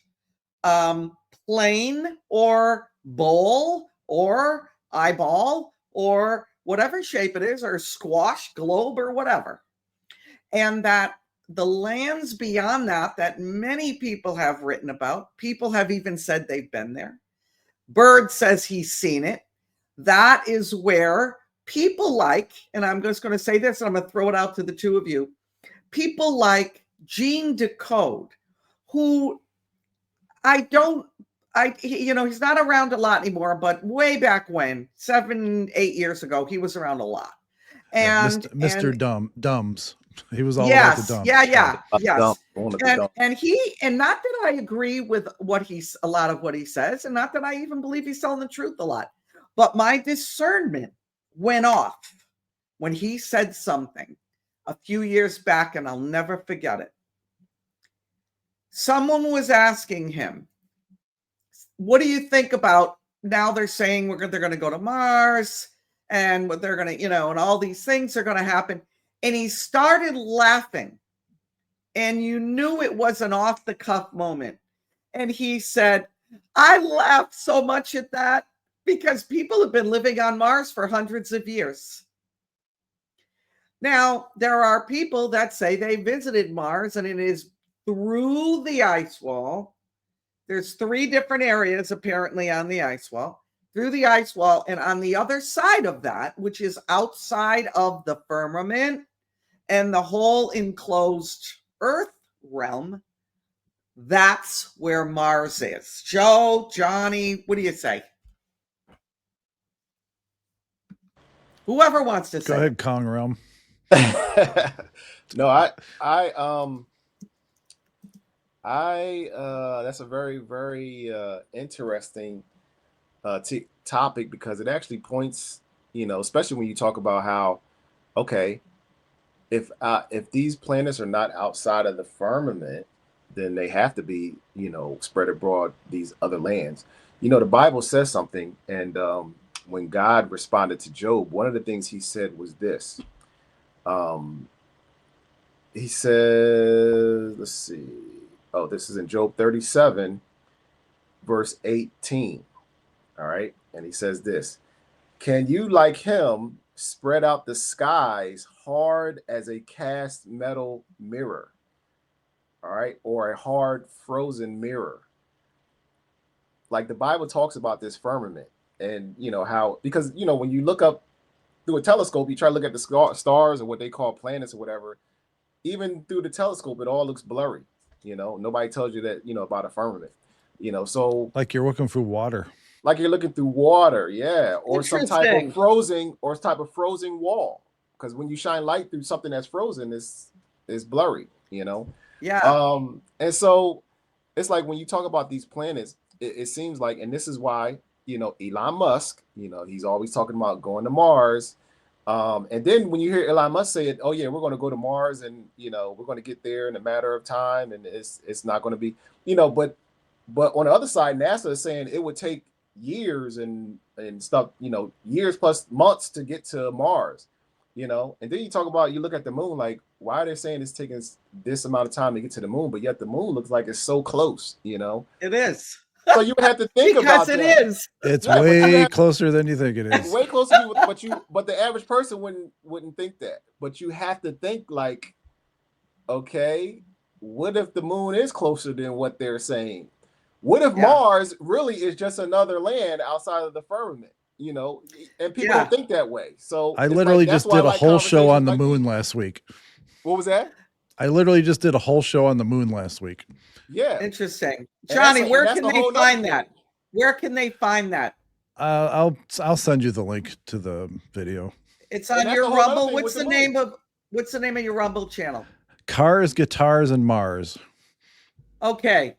plane or bowl or eyeball or whatever shape it is, or squash, globe, or whatever. And that the lands beyond that many people have written about, people have even said they've been there. Byrd says he's seen it. That is where people like, and I'm just going to say this, and I'm going to throw it out to the 2 of you, people like Gene Decode, who he's not around a lot anymore, but way back when, 7-8 years ago, he was around a lot. And Mr. Dumbs. He was all about the Dumbs. Yes. Going to the dump. And not that I agree with a lot of what he says, and not that I even believe he's telling the truth a lot, but my discernment went off when he said something a few years back, and I'll never forget it. Someone was asking him, what do you think about, now they're saying they're going to go to Mars, and what they're going to, and all these things are going to happen. And he started laughing, and you knew it was an off the cuff moment. And he said, I laughed so much at that because people have been living on Mars for hundreds of years. Now, there are people that say they visited Mars, and it is through the ice wall. There's 3 different areas apparently on the ice wall, through the ice wall, and on the other side of that, which is outside of the firmament and the whole enclosed Earth realm, that's where Mars is. Joe, Johnny, what do you say? Whoever wants to say. Go ahead, Kong Realm. No, that's a very, very interesting topic, because it actually points, especially when you talk about how, okay, if these planets are not outside of the firmament, then they have to be, spread abroad these other lands. The Bible says something, and when God responded to Job, one of the things he said was this. He says, let's see. Oh, this is in Job 37, verse 18. All right. And he says this: can you, like him, spread out the skies hard as a cast metal mirror? All right. Or a hard frozen mirror. Like, the Bible talks about this firmament, and how, because when you look up through a telescope, you try to look at the stars or what they call planets or whatever. Even through the telescope, it all looks blurry. Nobody tells you that, about a firmament, so Like you're looking through water. Like you're looking through water. Yeah. Or some type of frozen wall. Because when you shine light through something that's frozen, it's blurry, Yeah. And so it's like, when you talk about these planets, it seems like, and this is why, Elon Musk, he's always talking about going to Mars. And then when you hear Elon Musk say it, oh yeah, we're going to go to Mars, and we're going to get there in a matter of time, and it's not going to be, but on the other side, NASA is saying it would take years and stuff, years plus months to get to Mars, and then you look at the moon, like, why are they saying it's taking this amount of time to get to the moon, but yet the moon looks like it's so close, It is. So you would have to think about that. Because it is. It's way closer than you think it is. Way closer, but the average person wouldn't think that. But you have to think, like, okay, what if the moon is closer than what they're saying? What if Mars really is just another land outside of the firmament? And people don't think that way. So I literally just did a whole show on the moon last week. What was that? I literally just did a whole show on the moon last week. Yeah. Interesting. Johnny, where can they find that? Where can they find that? I'll send you the link to the video. It's on your Rumble. What's the name of your Rumble channel? Cars, Guitars, and Mars. Okay.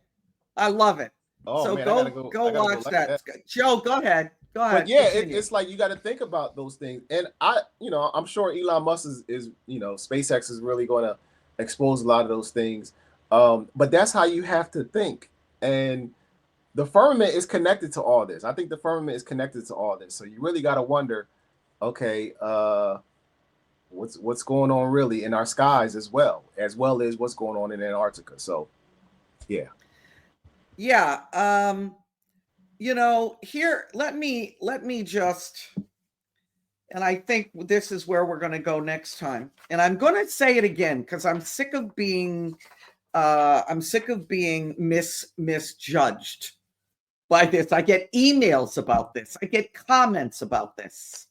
I love it. Oh, so man, go watch that. Joe, go ahead. But yeah, it's like, you got to think about those things. And I'm sure Elon Musk is SpaceX is really going to expose a lot of those things. But that's how you have to think. And the firmament is connected to all this. I think the firmament is connected to all this. So you really got to wonder, okay, what's going on really in our skies as well as what's going on in Antarctica. So, yeah. Yeah. Here, let me just, and I think this is where we're going to go next time. And I'm going to say it again, because I'm sick of being misjudged by this. I get emails about this. I get comments about this.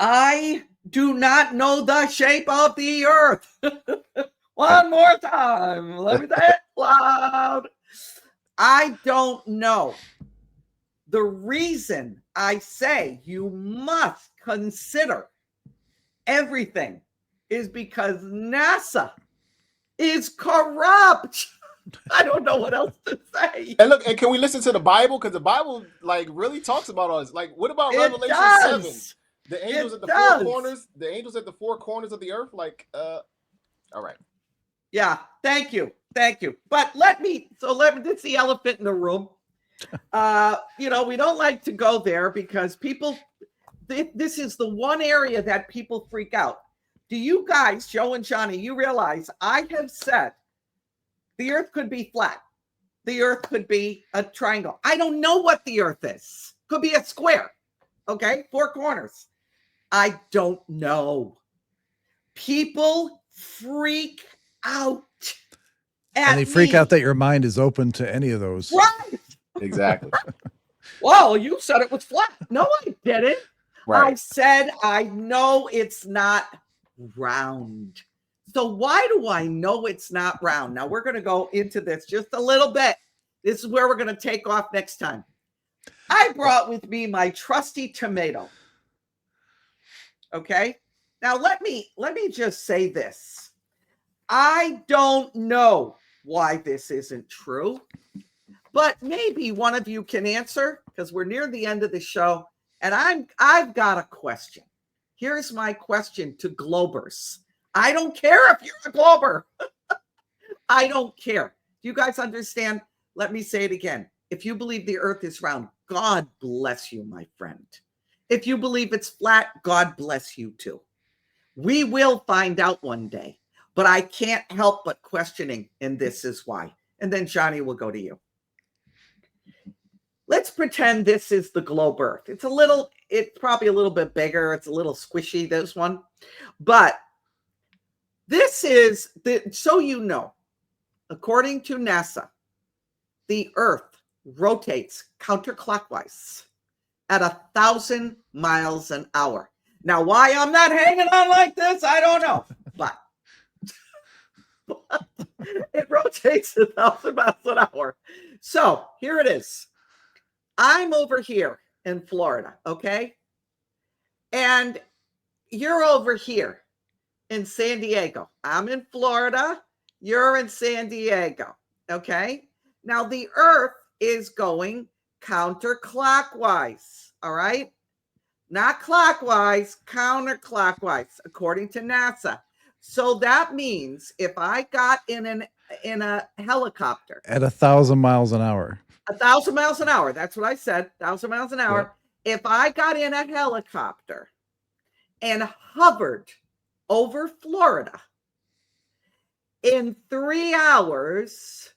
I do not know the shape of the earth. One more time. Let me say it loud. I don't know. The reason I say you must consider everything is because NASA is corrupt. I don't know what else to say. And look, and can we listen to the Bible? Because the Bible like really talks about us. Like, what about It Revelation does. 7? The angels It at the does. four corners, the angels at the four corners of the earth. Like, all right. Yeah, thank you. But let me, it's the elephant in the room. We don't like to go there because people, this is the one area that people freak out. Do you guys, Joe and Johnny, you realize I have said the earth could be flat. The earth could be a triangle. I don't know what the earth is. Could be a square. Okay, 4 corners. I don't know. People freak out. And they freak out that your mind is open to any of those. Right. Exactly. Well, you said it was flat. No, I didn't. Right. I said I know it's not round. So why do I know it's not round? Now we're going to go into this just a little bit. This is where we're going to take off next time. I brought with me my trusty tomato. Okay. Now let me just say this. I don't know why this isn't true, but maybe one of you can answer because we're near the end of the show and I've got a question. Here's my question to Globers. I don't care if you're a Glober. I don't care. Do you guys understand? Let me say it again. If you believe the earth is round, God bless you, my friend. If you believe it's flat, God bless you too. We will find out one day, but I can't help but questioning, and this is why. And then Johnny will go to you. Let's pretend this is the globe earth. It's probably a little bit bigger. It's a little squishy, this one. But this is, so you know, according to NASA, the earth rotates counterclockwise at 1,000 miles an hour. Now, why I'm not hanging on like this, I don't know. But it rotates 1,000 miles an hour. So here it is. I'm over here in Florida, okay? And you're over here in San Diego. I'm in Florida. You're in San Diego, okay? Now, the earth is going counterclockwise, all right? Not clockwise, counterclockwise, according to NASA. So that means if I got in a helicopter At 1,000 miles an hour. 1,000 miles an hour, that's what I said, 1,000 miles an hour. Yeah. If I got in a helicopter and hovered over Florida in 3 hours,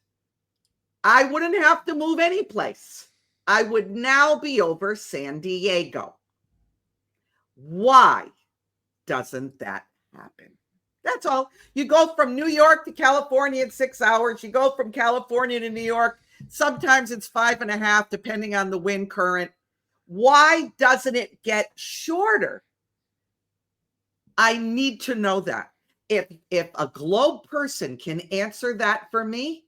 I wouldn't have to move any place. I would now be over San Diego. Why doesn't that happen? That's all. You go from New York to California in 6 hours. You go from California to New York. Sometimes it's 5.5, depending on the wind current. Why doesn't it get shorter? I need to know that. If a globe person can answer that for me,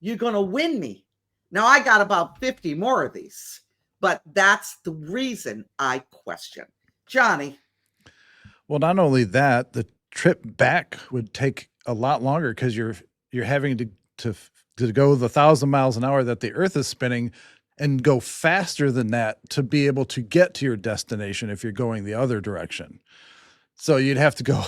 you're going to win me. Now, I got about 50 more of these, but that's the reason I question. Johnny. Well, not only that, the trip back would take a lot longer because you're having to go the 1,000 miles an hour that the earth is spinning and go faster than that to be able to get to your destination if you're going the other direction. So you'd have to go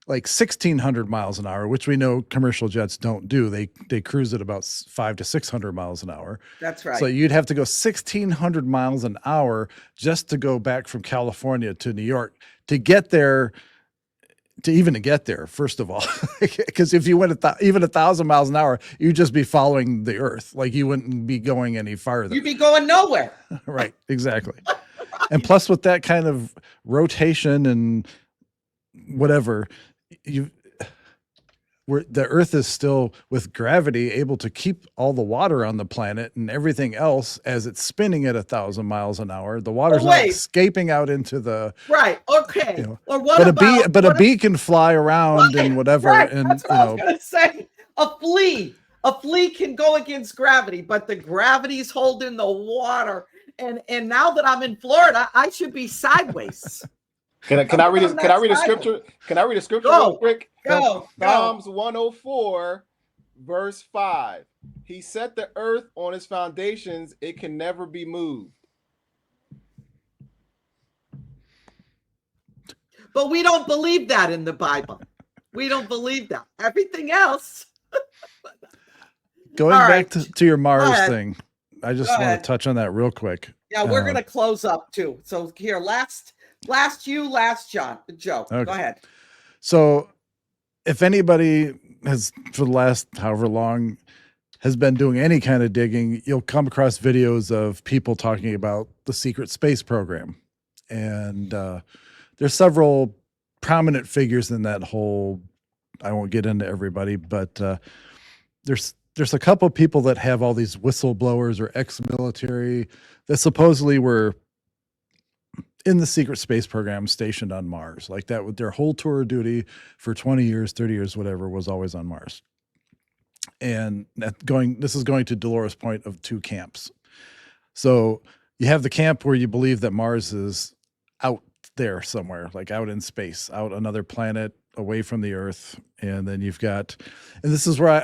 like 1,600 miles an hour, which we know commercial jets don't do. They cruise at about 500 to 600 miles an hour. That's right. So you'd have to go 1,600 miles an hour just to go back from California to New York to get there. To even get there, first of all, because if you went even 1,000 miles an hour, you'd just be following the earth. Like you wouldn't be going any farther. You'd be going nowhere. Right, exactly. And plus with that kind of rotation and whatever, the earth is still with gravity able to keep all the water on the planet and everything else as it's spinning at 1,000 miles an hour. The water's not escaping out into the right. Okay. You know, or what a bee can fly around and whatever. Right. And that's what I was gonna say. A flea can go against gravity, but the gravity's holding the water. And now that I'm in Florida, I should be sideways. Can I read it? Can I read a Bible. scripture? Can I read a scripture Go. real quick? Go. Psalms 104, verse 5. He set the earth on its foundations; it can never be moved. But we don't believe that in the Bible. We don't believe that. Everything else. Going All back right. to your Mars ahead. thing, I just Go want ahead. to touch on that real quick. Yeah, we're going to close up too. So here, last Joe. Go Okay. ahead. So if anybody has, for the last however long, has been doing any kind of digging, you'll come across videos of people talking about the secret space program. And there's several prominent figures in that whole, I won't get into everybody, but there's a couple people that have all these whistleblowers or ex-military that supposedly were in the secret space program stationed on Mars. Like that, with their whole tour of duty for 20 years, 30 years, whatever, was always on Mars. And this is going to Dolores' point of two camps. So you have the camp where you believe that Mars is out there somewhere, like out in space, out another planet away from the Earth. And then you've got, and this is where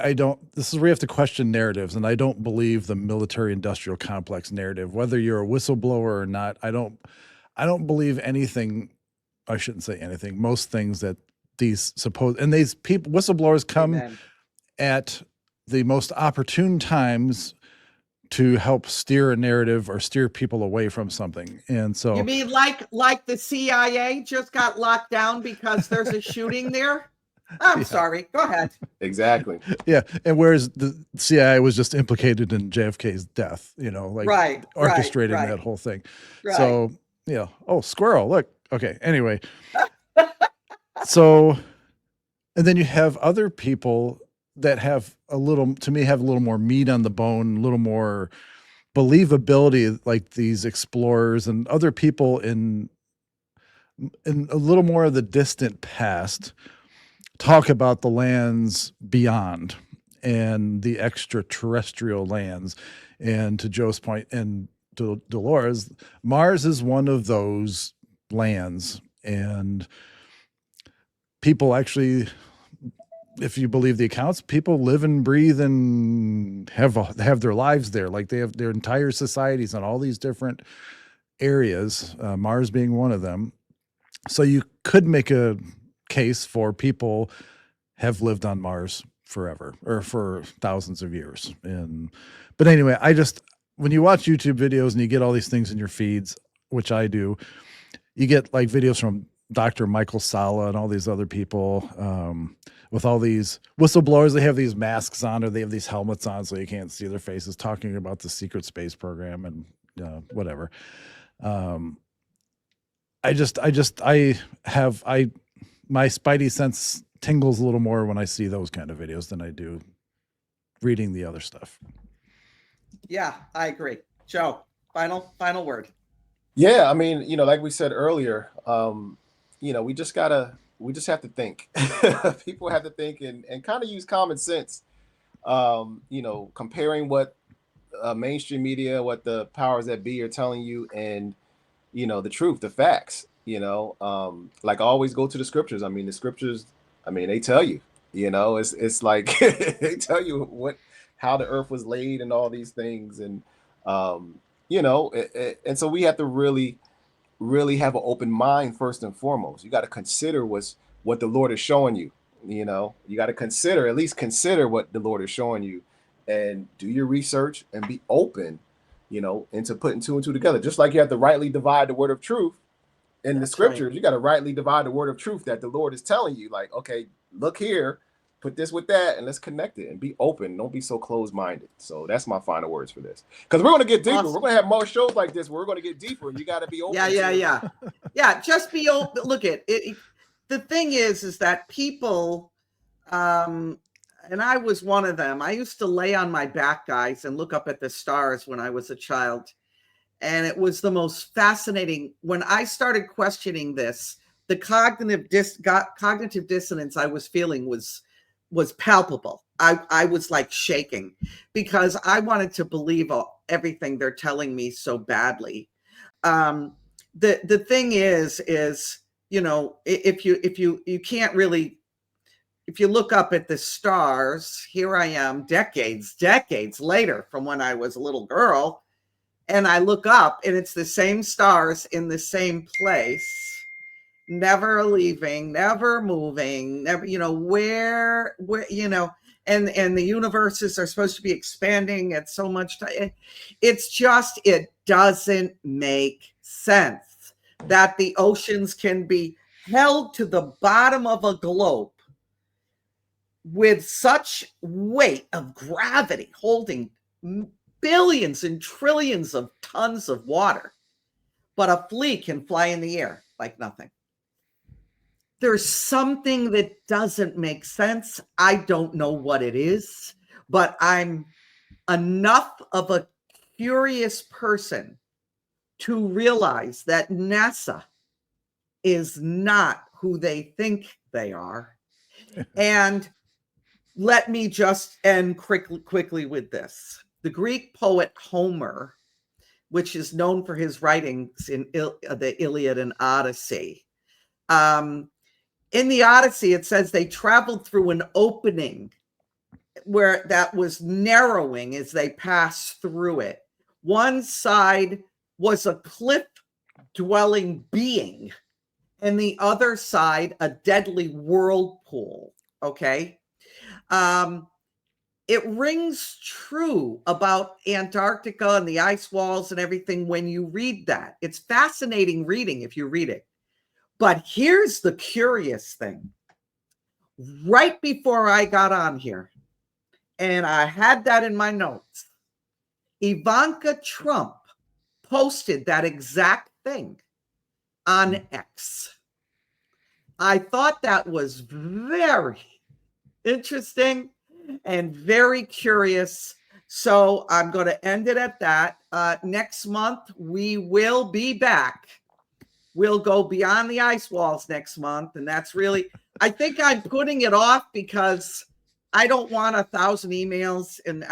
this is where you have to question narratives. And I don't believe the military industrial complex narrative, whether you're a whistleblower or not. I don't believe anything. I shouldn't say anything. Most things that these people, whistleblowers come Amen. at the most opportune times to help steer a narrative or steer people away from something. And so You mean like the CIA just got locked down because there's a shooting there? I'm sorry. Go ahead. Exactly. yeah. And whereas the CIA was just implicated in JFK's death, like Right, orchestrating right. that whole thing. Right. So yeah. Oh, squirrel. Look. Okay. Anyway. So, and then you have other people that have a little more meat on the bone, a little more believability, like these explorers and other people in a little more of the distant past talk about the lands beyond and the extraterrestrial lands. And to Joe's point and to Dolores, Mars is one of those lands, and people actually, if you believe the accounts, people live and breathe and have their lives there. Like they have their entire societies on all these different areas, Mars being one of them. So you could make a case for people have lived on Mars forever or for thousands of years. But anyway, when you watch YouTube videos and you get all these things in your feeds, which I do, you get like videos from Dr. Michael Salla and all these other people with all these whistleblowers. They have these masks on or they have these helmets on so you can't see their faces, talking about the secret space program and whatever. My spidey sense tingles a little more when I see those kind of videos than I do reading the other stuff. Yeah, I agree. Joe, final word. Yeah, I mean, like we said earlier, we just have to think. People have to think and kind of use common sense. Comparing what mainstream media, what the powers that be are telling you, and the truth, the facts. Like always go to the scriptures. I mean, the scriptures, they tell you. It's like they tell you how the earth was laid and all these things, and and so we have to really have an open mind first and foremost. You got to consider what the Lord is showing you. You got to at least consider what the Lord is showing you, and do your research and be open, into putting two and two together. Just like you have to rightly divide the word of truth in the scriptures, right. You got to rightly divide the word of truth that the Lord is telling you. Like, okay, look here, put this with that, and let's connect it and be open. Don't be so closed-minded. So that's my final words for this. Because we're going to get deeper. Awesome. We're going to have more shows like this where we're going to get deeper. You got to be open. Yeah. Just be open. Look at it. The thing is that people, and I was one of them. I used to lay on my back, guys, and look up at the stars when I was a child. And it was the most fascinating. When I started questioning this, the cognitive dissonance I was feeling was palpable. I was like shaking because I wanted to believe everything they're telling me so badly. The thing is, if you can't really, if you look up at the stars, here I am decades later from when I was a little girl, and I look up and it's the same stars in the same place, never leaving, never moving, never, where, and the universes are supposed to be expanding at so much time. It's just, it doesn't make sense that the oceans can be held to the bottom of a globe with such weight of gravity, holding billions and trillions of tons of water, but a flea can fly in the air like nothing. There's something that doesn't make sense. I don't know what it is, but I'm enough of a curious person to realize that NASA is not who they think they are. And let me just end quickly with this. The Greek poet Homer, which is known for his writings in the Iliad and Odyssey, in the Odyssey, it says they traveled through an opening where that was narrowing as they passed through it. One side was a cliff-dwelling being, and the other side, a deadly whirlpool, okay? It rings true about Antarctica and the ice walls and everything when you read that. It's fascinating reading if you read it. But here's the curious thing. Right before I got on here, and I had that in my notes, Ivanka Trump posted that exact thing on X. I thought that was very interesting and very curious. So I'm going to end it at that. Next month, we will be back. We'll go beyond the ice walls next month. And that's really, I think I'm putting it off because I don't want 1,000 emails. And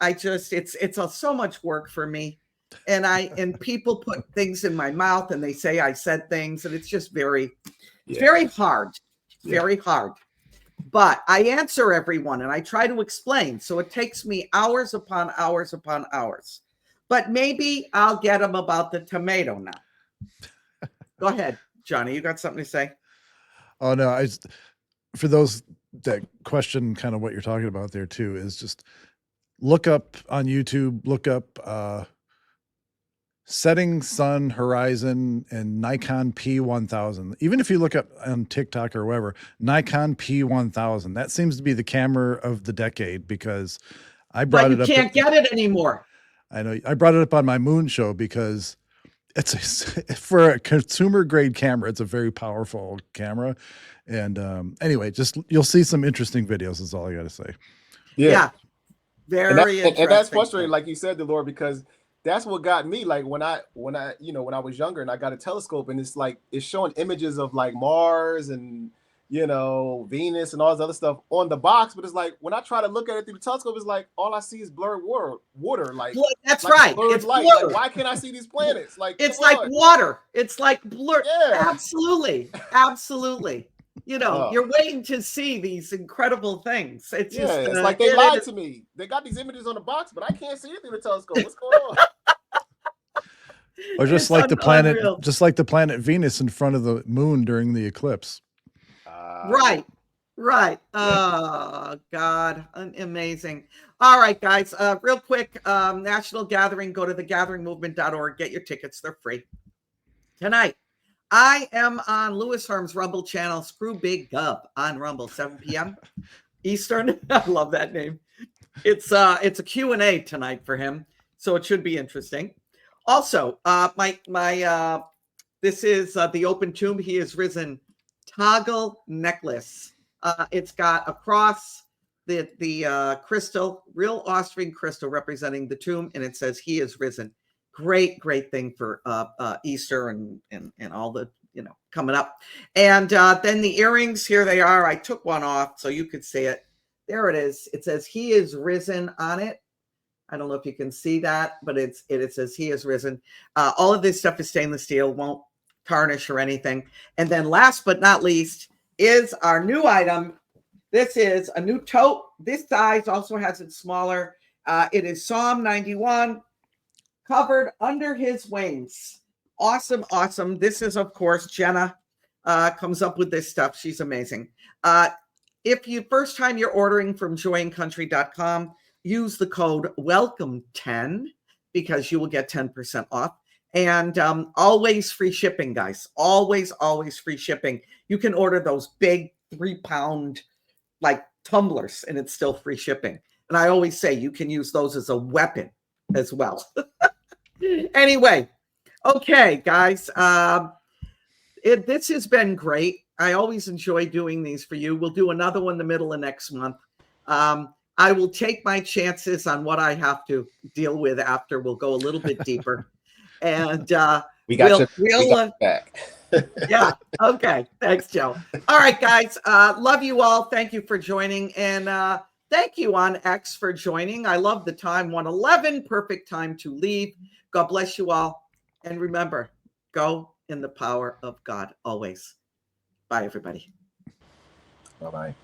it's so much work for me. And people put things in my mouth and they say I said things, and it's just very hard, very hard. But I answer everyone and I try to explain. So it takes me hours upon hours upon hours. But maybe I'll get them about the tomato now. Go ahead, Johnny. You got something to say? Oh, no. For those that question kind of what you're talking about there too, is just look up on YouTube, look up setting sun horizon and Nikon P1000. Even if you look up on TikTok or wherever, Nikon P1000, that seems to be the camera of the decade, because I brought it up. You can't get it anymore. I know. I brought it up on my moon show because for a consumer grade camera, it's a very powerful camera. And anyway, just you'll see some interesting videos is all I got to say. Yeah. Very interesting. And that's frustrating, like you said, Delora, because that's what got me. Like when I was younger and I got a telescope, and it's like it's showing images of like Mars and Venus and all this other stuff on the box, but it's like when I try to look at it through the telescope, it's like all I see is blurred water. Like that's right. It's light. Like, why can't I see these planets? Like it's like water. It's like blur. Yeah. Absolutely. You're waiting to see these incredible things. It's just it's like they lied to me. They got these images on the box, but I can't see it through the telescope. What's going on? Or just like the planet Venus in front of the moon during the eclipse. Right. Oh, God. Amazing. All right, guys. Real quick, National Gathering. Go to thegatheringmovement.org. Get your tickets. They're free. Tonight, I am on Louis Herm's Rumble channel, Screw Big Gub, on Rumble, 7 p.m. Eastern. I love that name. It's a Q&A tonight for him, so it should be interesting. Also, this is the Open Tomb. He is risen toggle necklace. It's got a cross, the crystal, real Austrian crystal representing the tomb, and it says he is risen. Great thing for Easter and all the coming up. And then the earrings, here they are. I took one off so you could see it. There it is. It says he is risen on it. I don't know if you can see that, but it says he is risen. All of this stuff is stainless steel, won't tarnish or anything. And then last but not least is our new item. This is a new tote. This size also has it smaller. It is Psalm 91, covered under his wings. Awesome, awesome. This is, of course, Jenna comes up with this stuff. She's amazing. If you first time you're ordering from joyandcountry.com, use the code WELCOME10 because you will get 10% off. And always free shipping, guys. Always, always free shipping. You can order those big 3-pound like tumblers and it's still free shipping. And I always say you can use those as a weapon as well. Anyway, okay, guys. This has been great. I always enjoy doing these for you. We'll do another one in the middle of next month. I will take my chances on what I have to deal with after. We'll go a little bit deeper. And we got we'll back. Yeah. Okay. Thanks, Joe. All right, guys. Love you all. Thank you for joining. And thank you on X for joining. I love the time. 1:11. Perfect time to leave. God bless you all. And remember, go in the power of God always. Bye, everybody. Bye-bye.